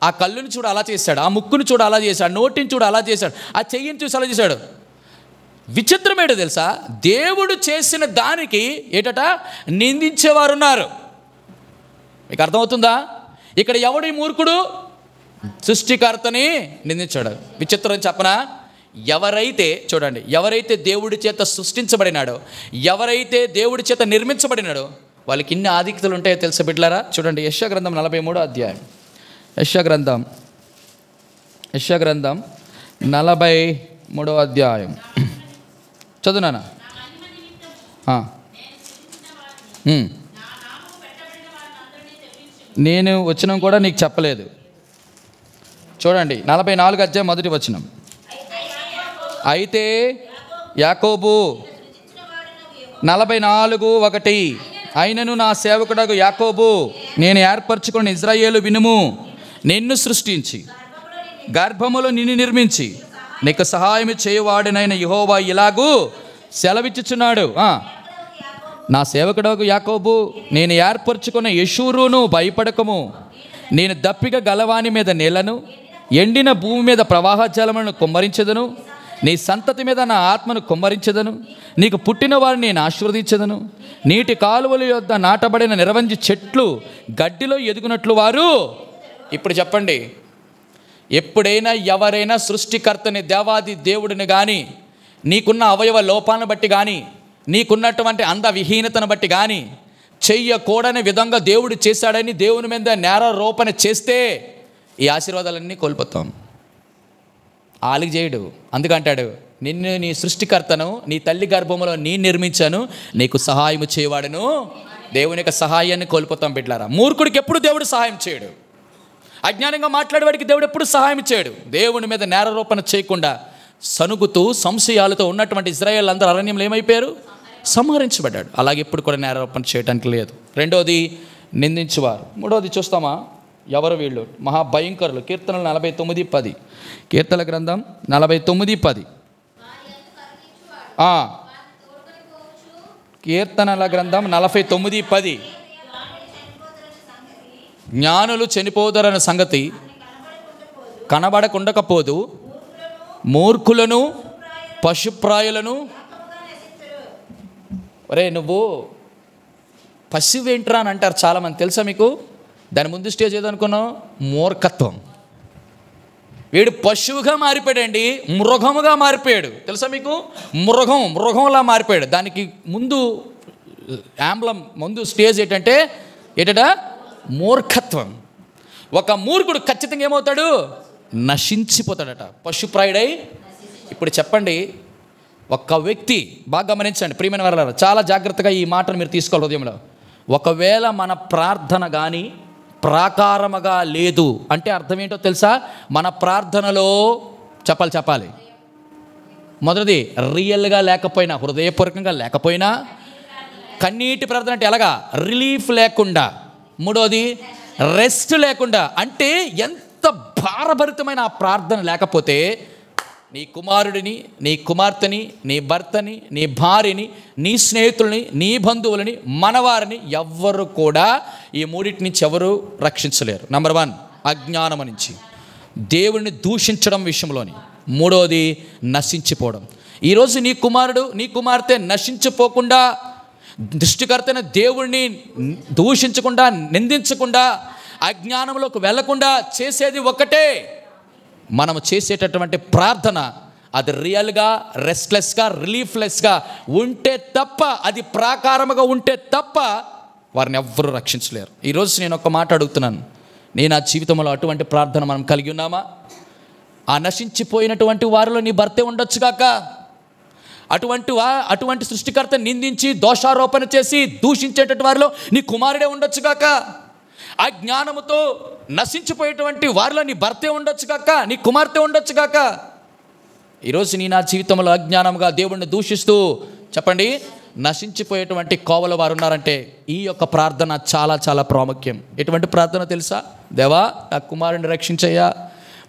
ఆ కళ్ళుని చూడు అలా చేశాడు, ఆ ముక్కుని చూడు అలా చేశాడు, నోటిని చూడు అలా చేశాడు, ఆ చెయ్యిని చూసి అలా చేశాడు. విచిత్రం ఏంటో తెలుసా? దేవుడు చేసిన దానికి ఏటట నిందించేవారు ఉన్నారు. మీకు అర్థమవుతుందా? ఇక్కడ ఎవడు ఈ మూర్ఖుడు? సృష్టికర్తని నిందించాడు. విచిత్రం చెప్పనా? ఎవరైతే చూడండి, ఎవరైతే దేవుడి చేత సృష్టించబడినాడో, ఎవరైతే దేవుడి చేత నిర్మించబడినాడో వాళ్ళకి ఇన్ని ఆధిక్యతలు ఉంటాయో తెలుసా బిడ్డలారా? చూడండి యెషయా గ్రంథం 43వ అధ్యాయం. యెషయా గ్రంథం 43వ అధ్యాయం చదువునానా? నేను వచనం కూడా నీకు చెప్పలేదు. చూడండి 44 అధ్యాయం మొదటి వచనం. అయితే యాకోబు 44:1 అయినను నా సేవకుడగు యాకోబు నేను ఏర్పరచుకున్న ఇజ్రాయేలు వినుము, నిన్ను సృష్టించి గర్భములో నిన్ను నిర్మించి నీకు సహాయం చేయవాడినైన యెహోవా ఇలాగూ సెలవిచ్చుచున్నాడు. నా సేవకుడగు యాకోబు నేను ఏర్పరచుకున్న యెషూరును భయపడకము, నేను దప్పిక గలవాని మీద నీళ్లను, ఎండిన భూమి మీద ప్రవాహ జలములను కుమ్మరించదను, నీ సంతతి మీద నా ఆత్మను కుమ్మరించదను, నీకు పుట్టిన వారిని నేను ఆశీర్వదించదను, నీటి కాలువల యొద్ద నాటబడిన నిరవంజి చెట్లు గడ్డిలో ఎదుగునట్లు వారు. ఇప్పుడు చెప్పండి, ఎప్పుడైనా ఎవరైనా సృష్టికర్తని దేవాది దేవుడిని కానీ, నీకున్న అవయవ లోపాలను బట్టి కానీ, నీకున్నటువంటి అందవిహీనతను బట్టి కానీ చెయ్యకూడని విధంగా దేవుడు చేశాడని దేవుని మీద నేరారోపణ చేస్తే ఈ ఆశీర్వాదాలన్నీ కోల్పోతాం. ఆలికి చేయడు. అందుకంటాడు నిన్ను నీ సృష్టికర్తను నీ తల్లి గర్భంలో నీ నిర్మించాను, నీకు సహాయం చేయవాడను. దేవుని యొక్క సహాయాన్ని కోల్పోతాం బిడ్డలారా. మూర్ఖుడికి ఎప్పుడు దేవుడు సహాయం చేయడు. అజ్ఞానంగా మాట్లాడేవాడికి దేవుడు ఎప్పుడు సహాయం చేయడు. దేవుని మీద నేరారోపణ చేయకుండా సనుగుతూ సంశయాలతో ఉన్నటువంటి ఇశ్రాయేలు అందరూ అరణ్యంలో ఏమైపోయారు? సంహరించబడ్డాడు. అలాగే ఎప్పుడు కూడా నేరారోపణ చేయడానికి లేదు. రెండోది నిందించేవారు. మూడోది చూస్తామా? ఎవరు వీళ్ళు? మహాభయంకరులు. కీర్తనలు 49:10. కీర్తన గ్రంథం 49:10. కీర్తనల గ్రంథం 49:10. జ్ఞానులు చనిపోదరన్న సంగతి కనబడకుండకపోదు, మూర్ఖులను పశుప్రాయులను. ఒరే నువ్వు పశువేంట్రా అని అంటారు చాలామంది, తెలుసా మీకు? దాని ముందు స్టేజ్ ఏదనుకున్నావు? మూర్ఖత్వం. వీడు పశువుగా మారిపోయాడండి, మృగముగా మారిపోయాడు. తెలుసా మీకు? మృగంలా మారిపోయాడు. దానికి ముందు యాంబ్లం, ముందు స్టేజ్ ఏంటంటే మూర్ఖత్వం. ఒక మూర్ఖుడు ఖచ్చితంగా ఏమవుతాడు? నశించిపోతాడట, పశుప్రాయుడై. ఇప్పుడు చెప్పండి, ఒక వ్యక్తి బాగా గమనించండి ప్రియమైన వారలారా, చాలా జాగ్రత్తగా ఈ మాటను మీరు తీసుకోవాలి హృదయంలో. ఒకవేళ మన ప్రార్థన కానీ ప్రాకారముగా లేదు అంటే అర్థం ఏంటో తెలుసా? మన ప్రార్థనలో చెప్పాలి. మొదటిది రియల్గా లేకపోయినా, హృదయపూర్వకంగా లేకపోయినా. కన్నీటి ప్రార్థన అంటే ఎలాగా? రిలీఫ్ లేకుండా. మూడోది రెస్ట్ లేకుండా. అంటే ఎంత భారభరితమైన ఆ ప్రార్థన లేకపోతే నీ కుమారుడిని, నీ కుమార్తెని, నీ భర్తని, నీ భార్యని, నీ స్నేహితుల్ని, నీ బంధువులని, మనవారిని ఎవ్వరు కూడా ఈ మూడింటి నుంచి ఎవరు రక్షించలేరు. నెంబర్ 1 అజ్ఞానం నుంచి, దేవుడిని దూషించడం విషయంలోని. మూడోది నశించిపోవడం. ఈరోజు నీ కుమారుడు, నీ కుమార్తె నశించిపోకుండా, దృష్టికర్తైన దేవుడిని దూషించకుండా, నిందించకుండా, అజ్ఞానంలోకి వెళ్లకుండా చేసేది ఒక్కటే. మనము చేసేటటువంటి ప్రార్థన అది రియల్గా, రెస్ట్లెస్గా, రిలీఫ్లెస్గా ఉంటే తప్ప, అది ప్రాకారముగా ఉంటే తప్ప వారిని ఎవ్వరూ రక్షించలేరు. ఈరోజు నేను ఒక మాట అడుగుతున్నాను, నేను ఆ జీవితంలో అటువంటి ప్రార్థన మనం కలిగి ఉన్నామా? ఆ నశించిపోయినటువంటి వారిలో నీ భర్తే ఉండొచ్చుగాక, అటువంటి సృష్టికర్త నిందించి దోషారోపణ చేసి దూషించేటటువంటి వారిలో నీ కుమారుడే ఉండొచ్చుగాక, ఆ జ్ఞానముతో నశించిపోయేటువంటి వారిలో నీ భర్తే ఉండొచ్చుగాక, నీ కుమార్తె ఉండొచ్చుగాక. ఈరోజు నీ నా జీవితంలో అజ్ఞానంగా దేవుణ్ణి దూషిస్తూ చెప్పండి నశించిపోయేటువంటి కోవల వారు ఉన్నారంటే ఈ యొక్క ప్రార్థన చాలా చాలా ప్రాముఖ్యం. ఎటువంటి ప్రార్థన తెలుసా? దేవా, నా కుమారుని రక్షించయ్యా,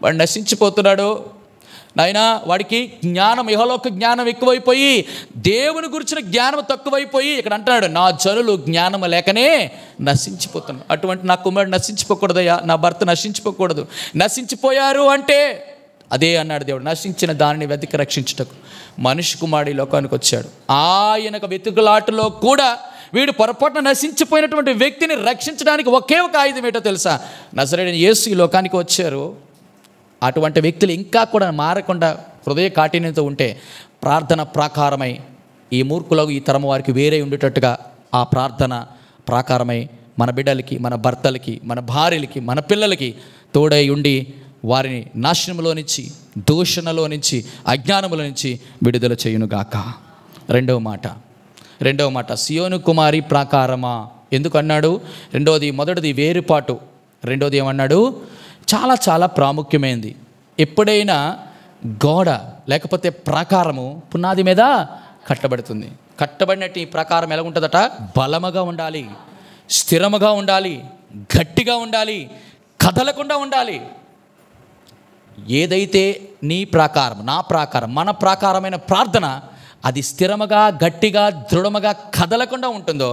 వాడు నశించిపోతున్నాడు నాయనా, వాడికి జ్ఞానం, ఇహలోక జ్ఞానం ఎక్కువైపోయి దేవుని గురించిన జ్ఞానం తక్కువైపోయి ఇక్కడ అంటున్నాడు, నా జనులు జ్ఞానం లేకనే నశించిపోతున్నాడు. అటువంటి నా కుమారుడు నశించిపోకూడదయ్యా, నా భర్త నశించిపోకూడదు. నశించిపోయారు అంటే అదే అన్నాడు దేవుడు, నశించిన దానిని వెతికి రక్షించుటకు మనిషి కుమారుడు ఈ లోకానికి వచ్చాడు. ఆయనకు వెతుకులాటలో కూడా వీడు పొరపాటున నశించిపోయినటువంటి వ్యక్తిని రక్షించడానికి ఒకే ఒక ఆయుధం ఏంటో తెలుసా? నజరేయుడైన యేసు ఈ లోకానికి వచ్చారు. అటువంటి వ్యక్తులు ఇంకా కూడా మారకుండా హృదయ కాఠిన్యంతో ఉంటే ప్రార్థన ప్రాకారమై ఈ మూర్ఖులకు, ఈ తరం వారికి వేరే ఉండేటట్టుగా ఆ ప్రార్థన ప్రాకారమై మన బిడ్డలకి, మన భర్తలకి, మన భార్యలకి, మన పిల్లలకి తోడై ఉండి వారిని నాశనంలో నుంచి, దూషణలో నుంచి, అజ్ఞానముల నుంచి విడుదల చేయునుగాక. రెండవ మాట సియోను కుమారి ప్రాకారమా ఎందుకు అన్నాడు? మొదటిది వేరుపాటు, రెండోది ఏమన్నాడు? చాలా చాలా ప్రాముఖ్యమైనది. ఎప్పుడైనా గోడ లేకపోతే ప్రాకారము పునాది మీద కట్టబడుతుంది. కట్టబడినట్టు ఈ ప్రాకారం ఎలా ఉంటుందట? బలముగా ఉండాలి, స్థిరముగా ఉండాలి, గట్టిగా ఉండాలి, కదలకుండా ఉండాలి. ఏదైతే నీ ప్రాకారం, నా ప్రాకారం, మన ప్రాకారమైన ప్రార్థన అది స్థిరముగా, గట్టిగా, దృఢముగా, కదలకుండా ఉంటుందో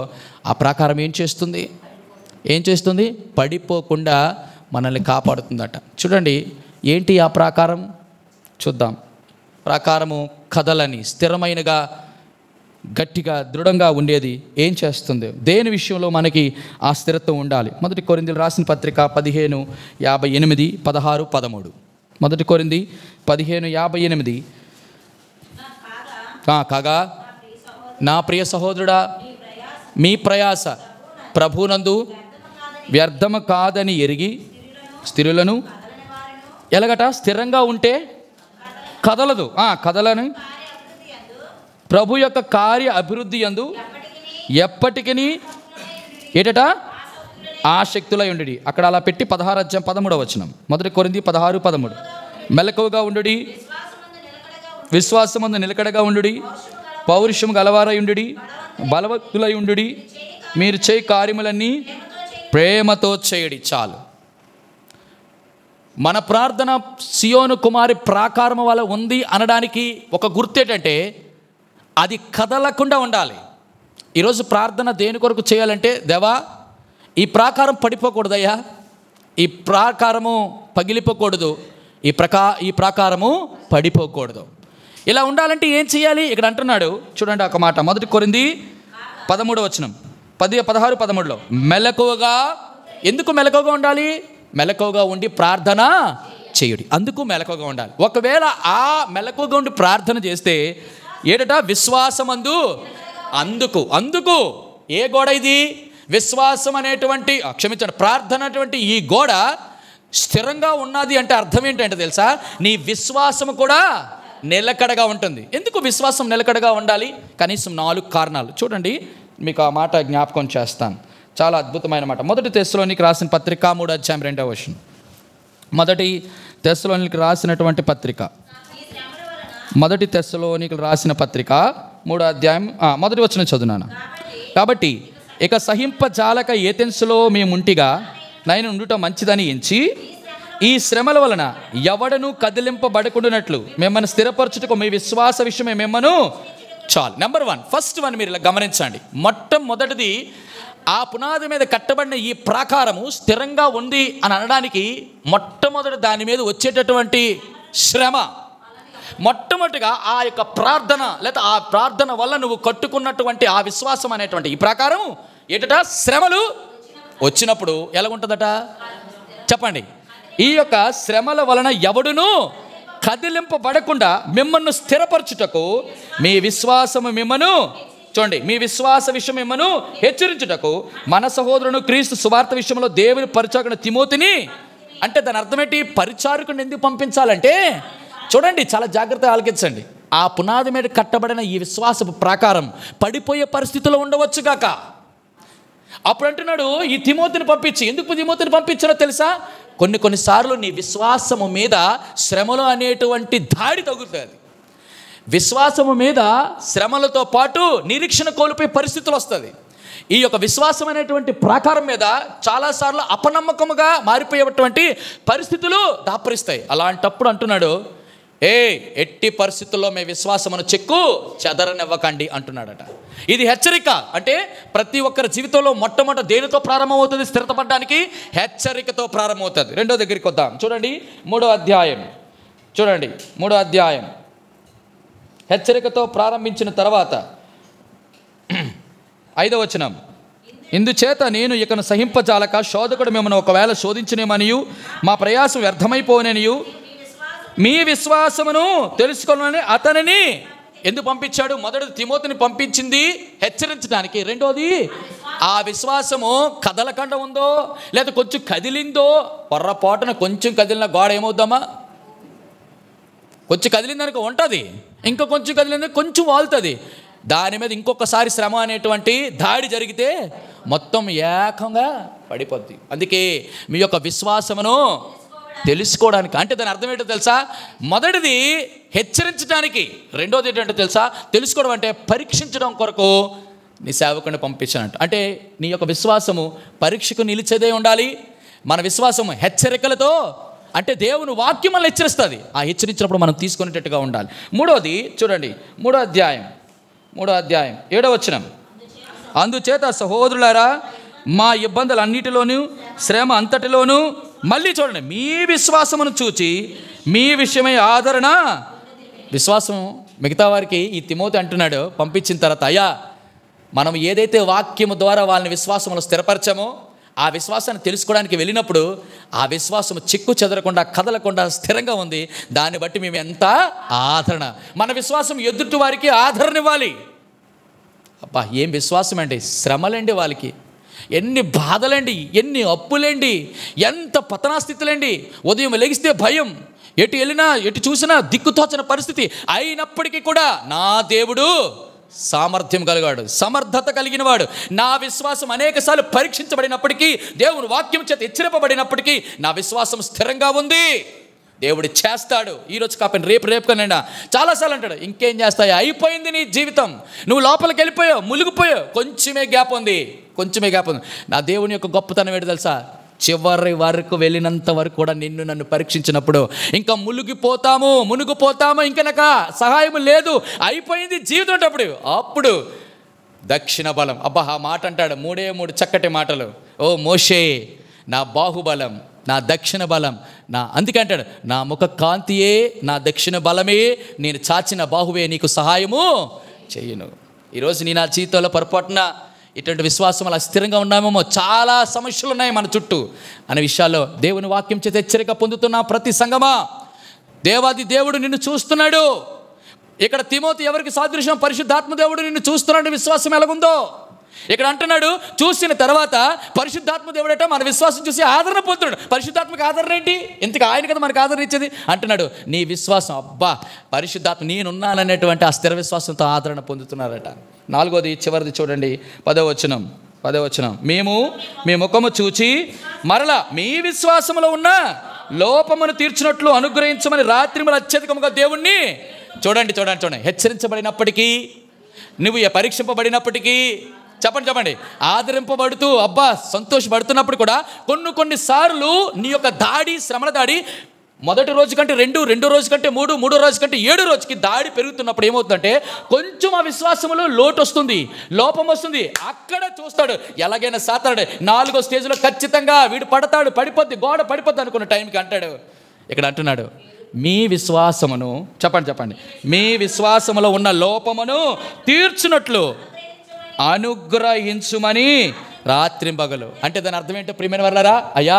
ఆ ప్రాకారం ఏం చేస్తుంది? పడిపోకుండా మనల్ని కాపాడుతుందట. చూడండి, ఏంటి ఆ ప్రాకారం? చూద్దాం. ప్రాకారము కదలని, స్థిరమైనగా, గట్టిగా, దృఢంగా ఉండేది ఏం చేస్తుంది? దేని విషయంలో మనకి ఆ స్థిరత్వం ఉండాలి? 1 కొరింథీయులకు రాసిన పత్రిక 15:58, 16, 13. 1 కొరింథీ 15:58. కాగా నా ప్రియ సహోదరుడా, మీ ప్రయాస ప్రభునందు వ్యర్థము కాదని ఎరిగి స్థిరులను ఎలాగట? స్థిరంగా ఉంటే కదలదు, కదలని ప్రభు యొక్క కార్య అభివృద్ధి యందు ఎప్పటికీ ఏటట ఆసక్తులై ఉండుడి. అక్కడ అలా పెట్టి 16:13. 1 కొరింథీ 16:13. మెలకువగా ఉండుడి, విశ్వాసమందు నిలకడగా ఉండుడి, పౌరుషము గలవారై ఉండుడి, బలవంతులై ఉండుడి, మీరు చేయి కార్యములన్నీ ప్రేమతో చేయడి. చాలు. మన ప్రార్థన సియోను కుమారి ప్రాకారము వల్ల ఉంది అనడానికి ఒక గుర్తు ఏంటంటే అది కదలకుండా ఉండాలి. ఈరోజు ప్రార్థన దేని కొరకు చేయాలంటే, దేవా ఈ ప్రాకారం పడిపోకూడదయ్యా, ఈ ప్రాకారము పగిలిపోకూడదు, ఈ ప్రాకారము పడిపోకూడదు. ఇలా ఉండాలంటే ఏం చేయాలి? ఇక్కడ అంటున్నాడు చూడండి ఒక మాట. 1 కొరింథీ 13 16, 13లో మెలకువగా. ఎందుకు మెలకువగా ఉండాలి? మెలకువగా ఉండి ప్రార్థన చేయుడి. అందుకు మెలకువగా ఉండాలి. ఒకవేళ ఆ మెలకువగా ఉండి ప్రార్థన చేస్తే ఏటట? విశ్వాసమందు. అందుకు ఏ గోడ ఇది? విశ్వాసం అనేటువంటి, క్షమించండి, ప్రార్థన అనేటువంటి ఈ గోడ స్థిరంగా ఉన్నది అంటే అర్థం ఏంటంటే తెలుసా? నీ విశ్వాసము కూడా నిలకడగా ఉంటుంది. ఎందుకు విశ్వాసం నిలకడగా ఉండాలి? కనీసం 4 కారణాలు. చూడండి, మీకు ఆ మాట జ్ఞాపకం చేస్తాను. చాలా అద్భుతమైన మాట. 1 తెస్సలోనికి రాసిన పత్రిక 3:2. 1 తెస్సలోనికి రాసినటువంటి పత్రిక, 1 తెస్సలోనికి రాసిన పత్రిక 3:1 చదువునాను. కాబట్టి ఇక సహింపజాలక ఏథెన్సులో మేముంటిగా నైన ఉండుట మంచిదని ఎంచి ఈ శ్రమల వలన ఎవడను కదిలింపబడకుండానట్లు మిమ్మల్ని స్థిరపరచుటకు మీ విశ్వాస విషయమే మిమ్మను చాలు. నెంబర్ 1, ఫస్ట్ వన్ మీరు ఇలా గమనించండి. మొట్టమొదటిది, ఆ పునాది మీద కట్టబడిన ఈ ప్రాకారము స్థిరంగా ఉంది అని అనడానికి మొట్టమొదటి దాని మీద వచ్చేటటువంటి శ్రమ. మొట్టమొదటిగా ఆ యొక్క ప్రార్థన, లేదా ఆ ప్రార్థన వల్ల నువ్వు కట్టుకున్నటువంటి ఆ విశ్వాసం అనేటువంటి ఈ ప్రాకారం ఏటట? శ్రమలు వచ్చినప్పుడు ఎలాగుంటుందట? చెప్పండి. ఈ యొక్క శ్రమల వలన ఎవడును కదిలింపబడకుండా మిమ్మల్ని స్థిరపరచుటకు మీ విశ్వాసము మిమ్మను చూడండి, మీ విశ్వాస విషయం మిమ్మను హెచ్చరించుటకు మన సహోదరుడు క్రీస్తు సువార్త విషయంలో దేవుని పరిచారకుని తిమోతిని, అంటే దాని అర్థం ఏంటి? పరిచారకుని ఎందుకు పంపించాలంటే చూడండి, చాలా జాగ్రత్తగా ఆలకించండి. ఆ పునాది మీద కట్టబడిన ఈ విశ్వాసపు ప్రాకారం పడిపోయే పరిస్థితిలో ఉండవచ్చు కాక, అప్పుడు అంటున్నాడు ఈ తిమోతిని పంపించి. ఎందుకు తిమోతిని పంపించారో తెలుసా? కొన్నిసార్లు నీ విశ్వాసము మీద శ్రమలు అనేటువంటి దాడి తగులుతుంది. విశ్వాసము మీద శ్రమలతో పాటు నిరీక్షణ కోల్పోయే పరిస్థితులు వస్తుంది. ఈ యొక్క విశ్వాసం అనేటువంటి ప్రాకారం మీద చాలాసార్లు అపనమ్మకముగా మారిపోయేటువంటి పరిస్థితులు దాపరిస్తాయి. అలాంటప్పుడు అంటున్నాడు, ఎట్టి పరిస్థితుల్లో మీ విశ్వాసమును చెక్కు చెదరనివ్వకండి అంటున్నాడట. ఇది హెచ్చరిక. అంటే ప్రతి ఒక్కరి జీవితంలో మొట్టమొదట దేనితో ప్రారంభమవుతుంది? స్థిరపడడానికి హెచ్చరికతో ప్రారంభమవుతుంది. రెండో దగ్గరికి వద్దాం. చూడండి 3వ అధ్యాయం, చూడండి 3వ అధ్యాయం. హెచ్చరికతో ప్రారంభించిన తర్వాత 5వ వచనం, ఇందుచేత నేను ఇకను సహింపజాలక శోధకుడు మిమ్మల్ని ఒకవేళ శోధించనేమనియు మా ప్రయాసం వ్యర్థమైపోననియు మీ విశ్వాసమును తెలుసుకోవాలని అతనిని ఎందుకు పంపించాడు? మొదటిది తిమోతిని పంపించింది హెచ్చరించడానికి. రెండోది ఆ విశ్వాసము కదలకుండా ఉందో లేదా కొంచెం కదిలిందో, పొర్రపాటున కొంచెం కదిలిన గోడ ఏమవుద్దామా? కొంచెం కదిలిందనుకో ఉంటుంది, ఇంకా కొంచెం కదిలిందని కొంచెం వాలుతుంది. దాని మీద ఇంకొకసారి శ్రమ అనేటువంటి దాడి జరిగితే మొత్తం ఏకంగా పడిపోద్ది. అందుకే మీ యొక్క విశ్వాసమును తెలుసుకోవడానికి, అంటే దాని అర్థం ఏంటో తెలుసా? మొదటిది హెచ్చరించడానికి, రెండోది ఏంటంటే తెలుసా? తెలుసుకోవడం అంటే పరీక్షించడం కొరకు నీ సేవకుని పంపించానంట. అంటే నీ యొక్క విశ్వాసము పరీక్షకు నిలిచేదే ఉండాలి. మన విశ్వాసము హెచ్చరికలతో, అంటే దేవుని వాక్యం మనల్ని హెచ్చరిస్తుంది. ఆ హెచ్చరించినప్పుడు మనం తీసుకునేటట్టుగా ఉండాలి. మూడోది చూడండి 3వ అధ్యాయం 7వ వచనం, అందుచేత సహోదరులారా మా ఇబ్బందులన్నిటిలోనూ శ్రమ అంతటిలోనూ, మళ్ళీ చూడండి, మీ విశ్వాసమును చూచి మీ విషయమై ఆదరణ. విశ్వాసం మిగతా వారికి ఈ తిమోతి అంటున్నాడు పంపించిన తర్వాత, అయ్యా మనం ఏదైతే వాక్యము ద్వారా వాళ్ళని విశ్వాసంలో స్థిరపరచామో ఆ విశ్వాసాన్ని తెలుసుకోవడానికి వెళ్ళినప్పుడు ఆ విశ్వాసం చిక్కు చెదరకుండా కదలకుండా స్థిరంగా ఉంది. దాన్ని బట్టి మేము ఎంత ఆదరణ, మన విశ్వాసం ఎదుటి వారికి ఆదరణ ఇవ్వాలి. అబ్బా ఏం విశ్వాసం అండి! శ్రమలండి, వాళ్ళకి ఎన్ని బాధలండి, ఎన్ని అప్పులండి, ఎంత పతనాస్థితులండి. ఉదయం లెగిస్తే భయం, ఎటు వెళ్ళినా ఎటు చూసినా దిక్కుతోచని పరిస్థితి. అయినప్పటికీ కూడా నా దేవుడు సామర్థ్యం కలిగాడు, సమర్థత కలిగిన వాడు. నా విశ్వాసం అనేకసార్లు పరీక్షించబడినప్పటికీ, దేవుని వాక్యం చేత హెచ్చరింపబడినప్పటికీ నా విశ్వాసం స్థిరంగా ఉంది. దేవుడు చేస్తాడు. ఈరోజు కాపని రేపు కనైనా చాలాసార్లు అంటాడు, ఇంకేం చేస్తాయి, అయిపోయింది నీ జీవితం, నువ్వు లోపలికి వెళ్ళిపోయావు, మునిగిపోయావు, కొంచెమే గ్యాప్ ఉంది. నా దేవుని యొక్క గొప్పతనం ఏంటి తెలుసా? చివరి వరకు వెళ్ళినంత వరకు కూడా నన్ను పరీక్షించినప్పుడు ఇంకా మునిగిపోతాము, ఇంకా నాకు సహాయం లేదు, అయిపోయింది జీవితం. అప్పుడు దక్షిణ బలం. అబ్బా ఆ మాట అంటాడు, 3 చక్కటి మాటలు. ఓ మోషే, నా బాహుబలం, నా దక్షిణ బలం, అందుకే అంటాడు, నా ముఖ కాంతియే నా దక్షిణ బలమే, నేను చాచిన బాహువే నీకు సహాయము చెయ్యను. ఈరోజు నా జీవితంలో పొరపాటున ఇటువంటి విశ్వాసం అలా స్థిరంగా ఉన్నామేమో, చాలా సమస్యలు ఉన్నాయి మన చుట్టూ అనే విషయాల్లో దేవుని వాక్యం చేత హెచ్చరిక పొందుతున్న ప్రతి సంగమా, దేవాది దేవుడు నిన్ను చూస్తున్నాడు. ఇక్కడ తిమోతి ఎవరికి సాదృశ్యం? పరిశుద్ధాత్మ దేవుడు నిన్ను చూస్తున్నాడు. విశ్వాసం ఎలాగుందో ఇక్కడ అంటున్నాడు. చూసిన తర్వాత పరిశుద్ధాత్మ దేవుడట మన విశ్వాసం చూసి ఆదరణ పొందుతున్నాడు. పరిశుద్ధాత్మకి ఆదరణ ఏంటి? ఎందుకు ఆయన కదా మనకు ఆదరణ ఇచ్చేది. అంటున్నాడు నీ విశ్వాసం, అబ్బా పరిశుద్ధాత్మ నేనున్నాననేటువంటి ఆ స్థిర విశ్వాసంతో ఆదరణ పొందుతున్నారట. 4వది చివరిది చూడండి 10వ వచనం, మేము మీ ముఖము చూచి మరలా మీ విశ్వాసములో ఉన్న లోపమును తీర్చినట్లు అనుగ్రహించమని రాత్రిములు అత్యధికముగా దేవుణ్ణి చూడండి హెచ్చరించబడినప్పటికీ, నువ్వు పరీక్షింపబడినప్పటికీ, చెప్పండి ఆదరింపబడుతూ అబ్బా సంతోషపడుతున్నప్పుడు కూడా కొన్నిసార్లు నీ యొక్క దాడి, శ్రమల దాడి మొదటి రోజు కంటే 2, రెండో రోజు కంటే 3, మూడో రోజు కంటే 7 రోజుకి దాడి పెరుగుతున్నప్పుడు ఏమవుతుందంటే కొంచెం ఆ విశ్వాసంలో లోటు వస్తుంది, లోపం వస్తుంది. అక్కడ చూస్తాడు, ఎలాగైనా సాతాడు 4వ స్టేజ్లో ఖచ్చితంగా వీడు పడిపోద్ది, గోడ పడిపోద్ది అనుకున్న టైంకి అంటాడు. ఇక్కడ అంటున్నాడు మీ విశ్వాసమును, చెప్పండి మీ విశ్వాసములో ఉన్న లోపమును తీర్చునట్లు అనుగ్రహించుమని రాత్రింబగలు. అంటే దాని అర్థం ఏంటో ప్రియమైన వాళ్ళారా, అయ్యా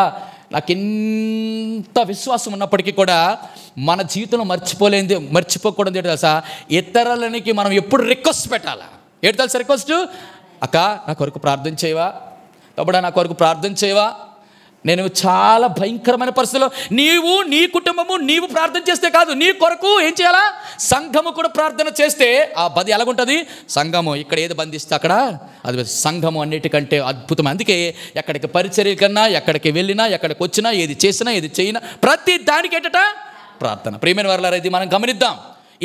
నాకు ఎంత విశ్వాసం ఉన్నప్పటికీ కూడా మన జీవితంలో మర్చిపోకూడదు ఏంటి తెలుసా, ఇతరులకి మనం ఎప్పుడు రిక్వెస్ట్ పెట్టాలా. ఏంటి తెలుసా రిక్వెస్ట్? అక్క నా కొరకు ప్రార్థన చేయవా, తమ్ముడా నా కొరకు ప్రార్థన చేయవా. నేను చాలా భయంకరమైన పరిస్థితుల్లో నీవు నీ కుటుంబము నీవు ప్రార్థన చేస్తే కాదు, నీ కొరకు ఏం చేయాలా, సంఘము కూడా ప్రార్థన చేస్తే ఆ బది ఎలాగుంటుంది. సంఘము ఇక్కడ ఏది బంధిస్తే అక్కడ అది సంఘము అన్నిటికంటే అద్భుతం. అందుకే ఎక్కడికి పరిచర్య కన్నా, ఎక్కడికి వెళ్ళినా, ఎక్కడికి వచ్చినా, ఏది చేసినా ఏది చేయినా ప్రతి దానికి ఏంటట ప్రార్థన. ప్రియమైన వారలారా, ఇది మనం గమనిద్దాం.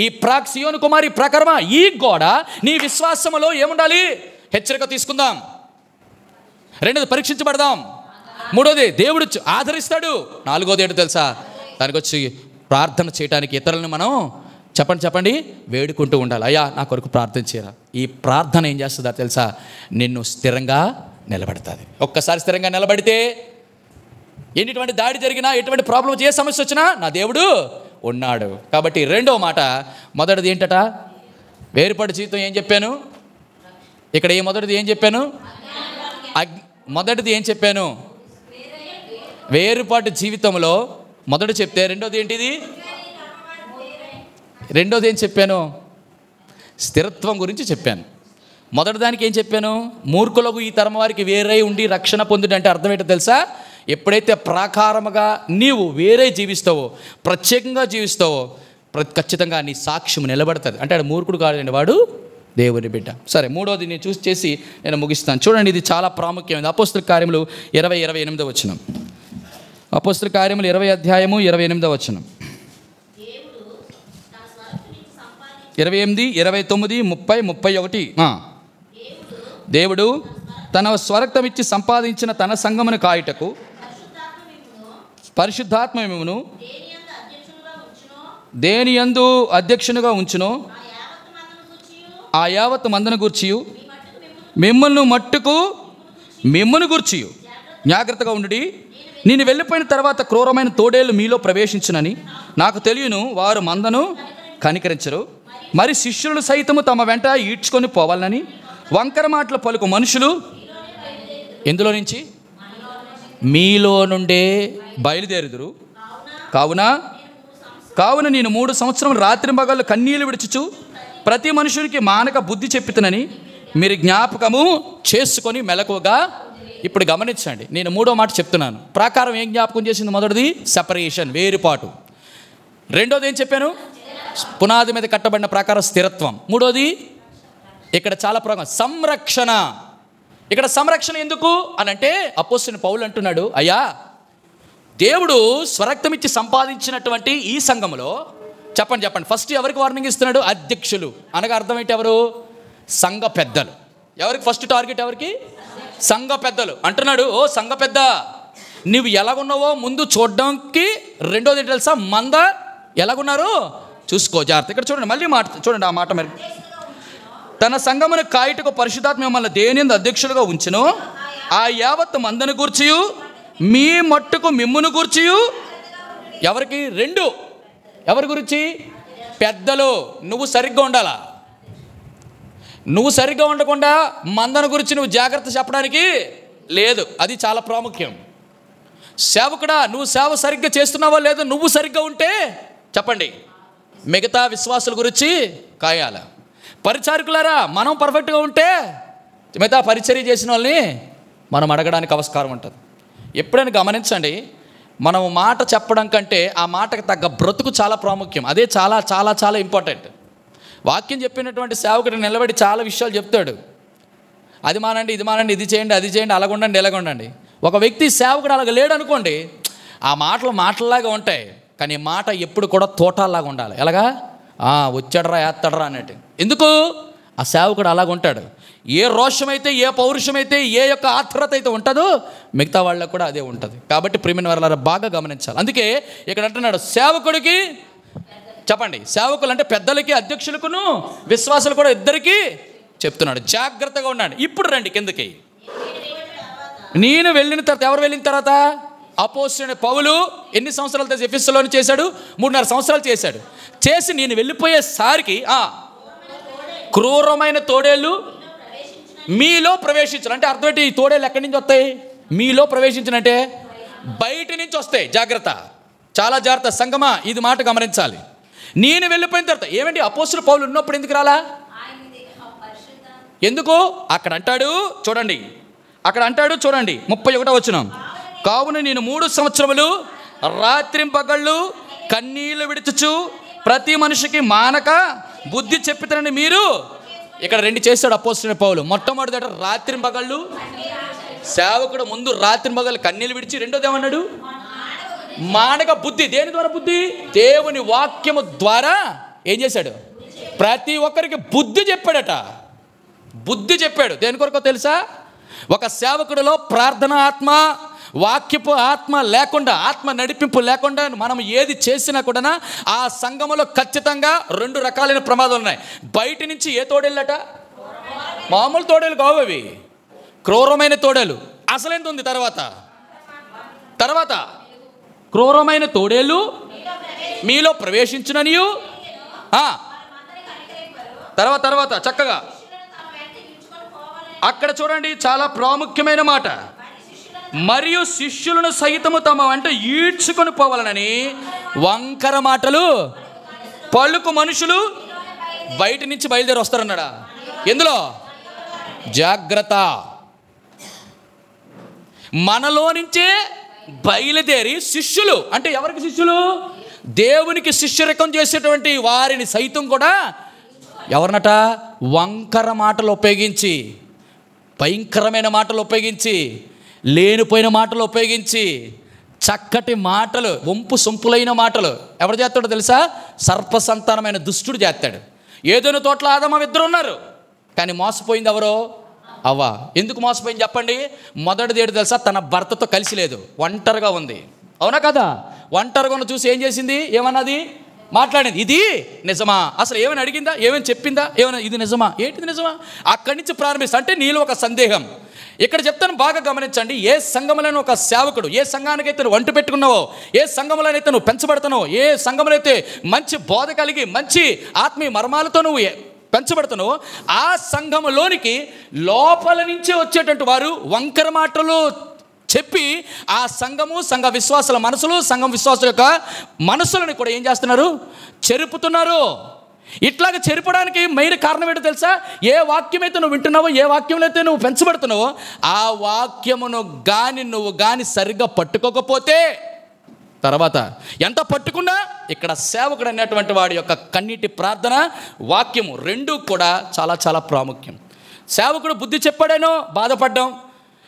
ఈ సియోను కుమారి ప్రకారమా ఈ గోడ నీ విశ్వాసములో ఏముండాలి, హెచ్చరిక తీసుకుందాం. రెండోది పరీక్షించబడదాం. మూడోది దేవుడు ఆదరిస్తాడు. నాలుగోది ఏంటో తెలుసా, దానికి వచ్చి ప్రార్థన చేయడానికి ఇతరులను మనం చెప్పండి వేడుకుంటూ ఉండాలి. అయ్యా నా కొరకు ప్రార్థన చేయరా. ఈ ప్రార్థన ఏం చేస్తుందా తెలుసా, నిన్ను స్థిరంగా నిలబెడుతుంది. ఒక్కసారి స్థిరంగా నిలబడితే ఎటువంటి దాడి జరిగినా, ఎటువంటి ప్రాబ్లం, ఏ సమస్య వచ్చినా నా దేవుడు ఉన్నాడు. కాబట్టి రెండో మాట, మొదటిది ఏంటట, వేరుపాటు జీవితం ఏం చెప్పాను ఇక్కడ, మొదటిది ఏం చెప్పాను, మొదటిది ఏం చెప్పాను, వేరుపాటు జీవితంలో మొదటి చెప్తే రెండోది ఏంటిది, రెండోది ఏం చెప్పాను, స్థిరత్వం గురించి చెప్పాను. మొదటి దానికి ఏం చెప్పాను, మూర్ఖులకు ఈ తరం వారికి వేరే ఉండి రక్షణ పొందుడంటే అర్థం ఏంటో తెలుసా, ఎప్పుడైతే ప్రాకారముగా నీవు వేరే జీవిస్తావో, ప్రత్యేకంగా జీవిస్తావో ఖచ్చితంగా నీ సాక్ష్యం నిలబడుతుంది. అంటే ఆడు మూర్ఖుడు కాదండి, వాడు దేవుని బిడ్డ. సరే, మూడోది నేను చేసి నేను ముగిస్తాను. చూడండి, ఇది చాలా ప్రాముఖ్యమైనది. అపోస్తల కార్యములు 20:28 వచనం. అపోస్తల కార్యములు 20 అధ్యాయము 28 వచనం. 28, 29, 30, 31. దేవుడు తన స్వరక్తం ఇచ్చి సంపాదించిన తన సంఘమును కాయుటకు పరిశుద్ధాత్మ మిమ్మును దేని యందు అధ్యక్షునిగా ఉంచును ఆ యావత్తు మందను గూర్చియు మిమ్మల్ని గూర్చియు జాగ్రత్తగా ఉండి, నేను వెళ్ళిపోయిన తర్వాత క్రూరమైన తోడేళ్ళు మీలో ప్రవేశించునని నాకు తెలియను. వారు మందను కనికరించరు, మరి శిష్యులు సైతము తమ వెంట ఈడ్చుకొని పోవాలని వంకర మాటలు పలుకు మనుషులు ఎందులో నుంచి, మీలో నుండే బయలుదేరుదురు. కావున నేను 3 సంవత్సరం రాత్రి మగళ్ళు కన్నీళ్లు విడుచుచు ప్రతి మనుషునికి మానక బుద్ధి చెప్పితనని మీరు జ్ఞాపకము చేసుకొని మెలకువగా. ఇప్పుడు గమనించండి, నేను మూడో మాట చెప్తున్నాను. ప్రాకారం ఏం జ్ఞాపకం చేసింది, మొదటిది సెపరేషన్, వేరుపాటు. రెండోది ఏం చెప్పాను, పునాది మీద కట్టబడిన ప్రాకారం స్థిరత్వం. మూడోది ఇక్కడ చాలా సంరక్షణ. ఇక్కడ సంరక్షణ ఎందుకు అని అంటే, అపోస్తలుడైన పౌలు అంటున్నాడు, అయ్యా దేవుడు స్వరక్తం ఇచ్చి సంపాదించినటువంటి ఈ సంఘములో చెప్పండి ఫస్ట్ ఎవరికి వార్నింగ్ ఇస్తున్నాడు, అధ్యక్షులు. అనగా అర్థం ఏంటి, ఎవరు, సంఘ పెద్దలు. ఎవరికి ఫస్ట్ టార్గెట్, ఎవరికి, సంఘ పెద్దలు. అంటున్నాడు, ఓ సంఘ పెద్ద, నువ్వు ఎలాగున్నావో ముందు చూడడానికి, రెండోది ఏంటి తెలుసా, మంద ఎలాగున్నారు చూసుకో, జాగ్రత్త. ఇక్కడ చూడండి, మళ్ళీ మాట చూడండి, ఆ మాట మరి, తన సంఘమును కాయుటకు పరిశుద్ధాత్మ మిమ్మల్ని దేని అధ్యక్షులుగా ఉంచును ఆ యావత్తు మందను గూర్చియు మీ మట్టుకు మిమ్మును గూర్చియు. ఎవరికి, రెండు, ఎవరి గురించి, పెద్దలు. నువ్వు సరిగ్గా ఉండాలా, నువ్వు సరిగ్గా ఉండకుండా మందను గురించి నువ్వు జాగ్రత్త చెప్పడానికి లేదు. అది చాలా ప్రాముఖ్యం. సేవకుడా, నువ్వు సేవ సరిగ్గా చేస్తున్నావో లేదో, నువ్వు సరిగ్గా ఉంటే చెప్పండి మిగతా విశ్వాసుల గురించి కాయాల. పరిచారకులారా, మనం పర్ఫెక్ట్గా ఉంటే మిగతా పరిచర్య చేసిన వాళ్ళని మనం అడగడానికి ఆస్కారం ఉంటుంది. ఎప్పుడైనా గమనించండి, మనం మాట చెప్పడం కంటే ఆ మాటకు తగ్గ బ్రతుకు చాలా ప్రాముఖ్యం. అదే చాలా చాలా చాలా ఇంపార్టెంట్. వాక్యం చెప్పినటువంటి సేవకుడు నిలబడి చాలా విషయాలు చెప్తాడు. అది మానండి, ఇది మానండి, ఇది చేయండి, అది చేయండి, అలాగుండండి, ఇలాగుండండి. ఒక వ్యక్తి సేవకుడు అలాగ లేడు అనుకోండి, ఆ మాటలు మాటల్లాగా ఉంటాయి, కానీ మాట ఎప్పుడు కూడా తోటల్లాగా ఉండాలి. ఎలాగా, వచ్చాడరా ఏస్తాడరా అన్నట్టు. ఎందుకు, ఆ సేవకుడు అలాగ ఉంటాడు. ఏ రోషమైతే, ఏ పౌరుషమైతే, ఏ యొక్క ఆత్రత అయితే ఉంటుందో మిగతా వాళ్ళకు కూడా అదే ఉంటుంది. కాబట్టి ప్రియమైన వారలారా బాగా గమనించాలి. అందుకే ఇక్కడ అంటున్నాడు, సేవకుడికి చెప్పండి, సేవకులు అంటే పెద్దలకి, అధ్యక్షులకును విశ్వాసులు కూడా ఇద్దరికి చెప్తున్నాడు, జాగ్రత్తగా ఉన్నాడు. ఇప్పుడు రండి కిందకి. నేను వెళ్ళిన తర్వాత, ఎవరు వెళ్ళిన తర్వాత, అపోస్తలుడైన పౌలు ఎన్ని సంవత్సరాలు ఎఫెసులోనే చేశాడు, 3.5 సంవత్సరాలు చేశాడు. చేసి నేను వెళ్ళిపోయేసరికి క్రూరమైన తోడేళ్ళు మీలో ప్రవేశించను. అంటే అర్థం ఏంటి, ఈ తోడేళ్ళు ఎక్కడి నుంచి వస్తాయి, మీలో ప్రవేశించినంటే బయట నుంచి వస్తాయి. జాగ్రత్త, చాలా జాగ్రత్త సంగమా, ఇది మాట గమనించాలి. నేను వెళ్ళిపోయిన తర్వాత ఏమండి అపోస్తలుడు పౌలు ఉన్నప్పుడు ఎందుకు రాలా? ఎందుకు? అక్కడ అంటాడు చూడండి, 31వ వచనం, కావున నేను 3 సంవత్సరములు రాత్రింపగళ్ళు కన్నీళ్లు విడుచుచు ప్రతి మనిషికి మానక బుద్ధి చెప్పితనని మీరు. ఇక్కడ 2 చేస్తాడు అపోస్తలుడు పౌలు. మొట్టమొదటి రాత్రింపగళ్ళు, సేవకుడు ముందు రాత్రింపగళ్ళు కన్నీళ్లు విడిచి, రెండోది ఏమన్నాడు? మానక బుద్ధి. దేని ద్వారా బుద్ధి? దేవుని వాక్యము ద్వారా ఏం చేశాడు? ప్రతి ఒక్కరికి బుద్ధి చెప్పాడట. బుద్ధి చెప్పాడు. దేని కొరకు తెలుసా? ఒక సేవకుడిలో ప్రార్థన ఆత్మ, వాక్యపు ఆత్మ లేకుండా, ఆత్మ నడిపింపు లేకుండా మనం ఏది చేసినా కూడా ఆ సంఘములో ఖచ్చితంగా 2 రకాలైన ప్రమాదాలు ఉన్నాయి. బయట నుంచి ఏ తోడేళ్ళట? మామూలు తోడేలు కావు అవి, క్రూరమైన తోడేలు. అసలేంత ఉంది తర్వాత క్రూరమైన తోడేళ్ళు మీలో ప్రవేశించుననియు, తర్వాత చక్కగా అక్కడ చూడండి, చాలా ప్రాముఖ్యమైన మాట, మరియు శిష్యులను సహితము తమ వెంట ఈడ్చుకొని పోవాలనని వంకర మాటలు పలుకు మనుషులు బయట నుంచి బయలుదేరి వస్తారన్నాడా? ఎందులో? జాగ్రత్త, మనలో నుంచే బయలుదేరి శిష్యులు అంటే ఎవరికి శిష్యులు? దేవునికి శిష్యరికం చేసేటువంటి వారిని సైతం కూడా ఎవరినట? వంకర మాటలు ఉపయోగించి, భయంకరమైన మాటలు ఉపయోగించి, లేనిపోయిన మాటలు ఉపయోగించి, చక్కటి మాటలు, వంపు సొంపులైన మాటలు ఎవరు చేస్తాడో తెలుసా? సర్పసంతానమైన దుష్టుడు చేస్తాడు. ఏదైనా తోటలో ఆదాము ఇద్దరు ఉన్నారు, కానీ మోసపోయింది ఎవరో? అవ్వ. ఎందుకు మోసపోయింది చెప్పండి? మొదటిది ఏంటి తెలుసా? తన భర్తతో కలిసి లేదు, ఒంటరిగా ఉంది. అవునా కదా? ఒంటరిగా ఉన్న చూసి ఏం చేసింది? ఏమన్నది? మాట్లాడింది. ఇది నిజమా? అసలు ఏమైనా అడిగిందా? ఏమైనా చెప్పిందా? ఏమైనా ఇది నిజమా? ఏంటిది నిజమా? అక్కడి నుంచి ప్రారంభిస్తా. అంటే నీలో ఒక సందేహం. ఇక్కడ చెప్తాను, బాగా గమనించండి. ఏ సంఘంలోనూ ఒక సేవకుడు, ఏ సంఘానికైతే నువ్వు వంట పెట్టుకున్నావో, ఏ సంఘంలోనైతే నువ్వు పెంచబడుతున్నావో, ఏ సంఘంలో అయితే మంచి బోధ కలిగి మంచి ఆత్మీయ మర్మాలతో నువ్వు పెంచబడుతున్నావో, ఆ సంఘములోనికి లోపల నుంచే వచ్చేటువంటి వారు వంకర మాటలు చెప్పి ఆ సంఘము, సంఘ విశ్వాసుల మనసులు, సంఘం విశ్వాసుల యొక్క మనసులను కూడా ఏం చేస్తున్నారు? చెరుపుతున్నారు. ఇట్లాగ చెరపడానికి మెయిన్ కారణం ఏంటో తెలుసా? ఏ వాక్యం అయితే నువ్వు వింటున్నావో, ఏ వాక్యంలో అయితే నువ్వు పెంచబడుతున్నావో, ఆ వాక్యమును నువ్వు సరిగ్గా పట్టుకోకపోతే, తర్వాత ఎంత పట్టుకున్నా ఇక్కడ సేవకుడు అనేటువంటి వాడి యొక్క కన్నీటి ప్రార్థన, వాక్యము 2 కూడా చాలా చాలా ప్రాముఖ్యం. సేవకుడు బుద్ధి చెప్పాడేనో బాధపడ్డాం,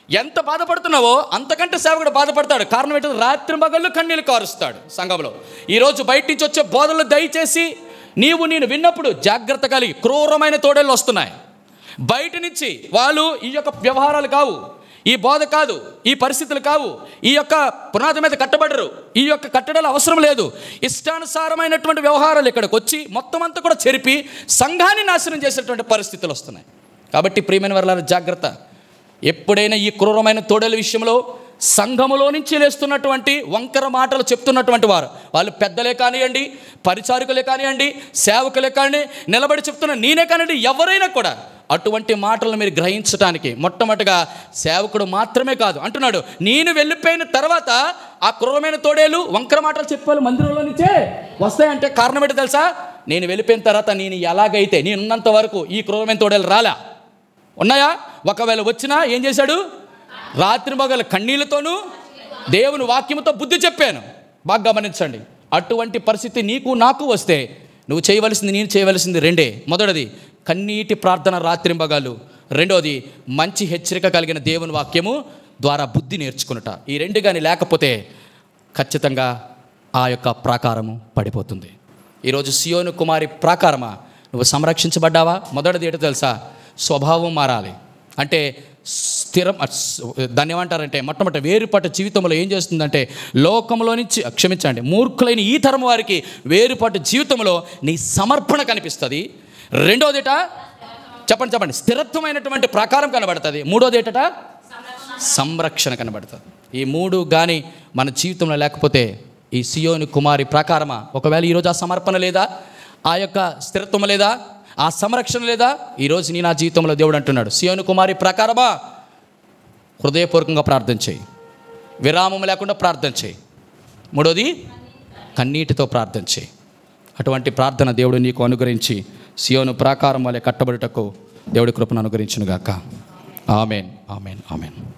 ఎంత బాధపడుతున్నావో అంతకంటే సేవకుడు బాధపడతాడు. కారణం ఏంటో? రాత్రింబగళ్ళు కన్నీళ్ళు కారుస్తాడు సంఘంలో. ఈరోజు బయట నుంచి వచ్చే బోధనలు దయచేసి నేను విన్నప్పుడు జాగ్రత్త కలిగి, క్రూరమైన తోడేళ్ళు వస్తున్నాయి బయట నుంచి. వాళ్ళు ఈ యొక్క వ్యవహారాలు కావు, ఈ బోధ కాదు, ఈ పరిస్థితులు కావు, ఈ యొక్క పునాది మీద కట్టబడరు, ఈ యొక్క కట్టడాలు అవసరం లేదు. ఇష్టానుసారమైనటువంటి వ్యవహారాలు ఇక్కడికి వచ్చి మొత్తం అంతా కూడా చెరిపి సంఘాన్ని నాశనం చేసేటువంటి పరిస్థితులు వస్తున్నాయి. కాబట్టి ప్రియమైన వారలారా, జాగ్రత్త. ఎప్పుడైనా ఈ క్రూరమైన తోడేల విషయంలో సంఘములో నుంచి లేస్తున్నటువంటి వంకర మాటలు చెప్తున్నటువంటి వారు, వాళ్ళు పెద్దలే కానివ్వండి, పరిచారకులే కానివ్వండి, సేవకులే కానీ, నిలబడి చెప్తున్న నేనే కానివ్వండి, ఎవరైనా కూడా అటువంటి మాటలను మీరు గ్రహించడానికి మొట్టమొదటిగా సేవకుడు మాత్రమే కాదు అంటున్నాడు. నేను వెళ్ళిపోయిన తర్వాత ఆ క్రూరమైన తోడేలు వంకర మాటలు చెప్పాలి మందిరంలో నుంచే వస్తాయంటే కారణం ఏంటో తెలుసా? నేను వెళ్ళిపోయిన తర్వాత నేను ఎలాగైతే నేనున్నంత వరకు ఈ క్రూరమైన తోడేలు రాలా, ఉన్నాయా? ఒకవేళ వచ్చినా ఏం చేశాడు? రాత్రి మగల కన్నీళ్లతోనూ దేవుని వాక్యంతో బుద్ధి చెప్పాను. బాగా గమనించండి. అటువంటి పరిస్థితి నీకు నాకు వస్తే నువ్వు చేయవలసింది, నేను చేయవలసింది 2. మొదటిది కన్నీటి ప్రార్థన రాత్రింబగలు, రెండోది మంచి హెచ్చరిక కలిగిన దేవుని వాక్యము ద్వారా బుద్ధి నేర్చుకున్నట. ఈ 2 కానీ లేకపోతే ఖచ్చితంగా ఆ యొక్క ప్రాకారము పడిపోతుంది. ఈరోజు సియోను కుమారి ప్రాకారమా, నువ్వు సంరక్షించబడ్డావా? మొదటిది ఏంటో తెలుసా? స్వభావం మారాలి. అంటే స్థిరం, దాన్ని ఏమంటారంటే మొట్టమొదటి వేరుపాటు జీవితంలో ఏం చేస్తుందంటే లోకంలో నుంచి క్షమించండి మూర్ఖులైన ఈ తరం వారికి వేరుపాటు జీవితంలో నీ సమర్పణ కనిపిస్తుంది. రెండోదేట చెప్పండి స్థిరత్వమైనటువంటి ప్రాకారం కనబడుతుంది. మూడోదేట సంరక్షణ కనబడుతుంది. ఈ 3 కానీ మన జీవితంలో లేకపోతే ఈ సియోను కుమారి ప్రాకారమా, ఒకవేళ ఈరోజు ఆ సమర్పణ లేదా, ఆ యొక్క స్థిరత్వం లేదా, ఆ సంరక్షణ లేదా, ఈరోజు నా జీవితంలో దేవుడు అంటున్నాడు, సియోను కుమారి ప్రాకారమా హృదయపూర్వకంగా ప్రార్థన చేయి. విరామం లేకుండా ప్రార్థన చేయి. మూడోది కన్నీటితో ప్రార్థన చేయి. అటువంటి ప్రార్థన దేవుడు నీకు అనుగ్రహించి సియోను ప్రాకారం వలె కట్టబడుటకు దేవుడి కృపను అనుగ్రహించునుగాక. Amen, amen, amen.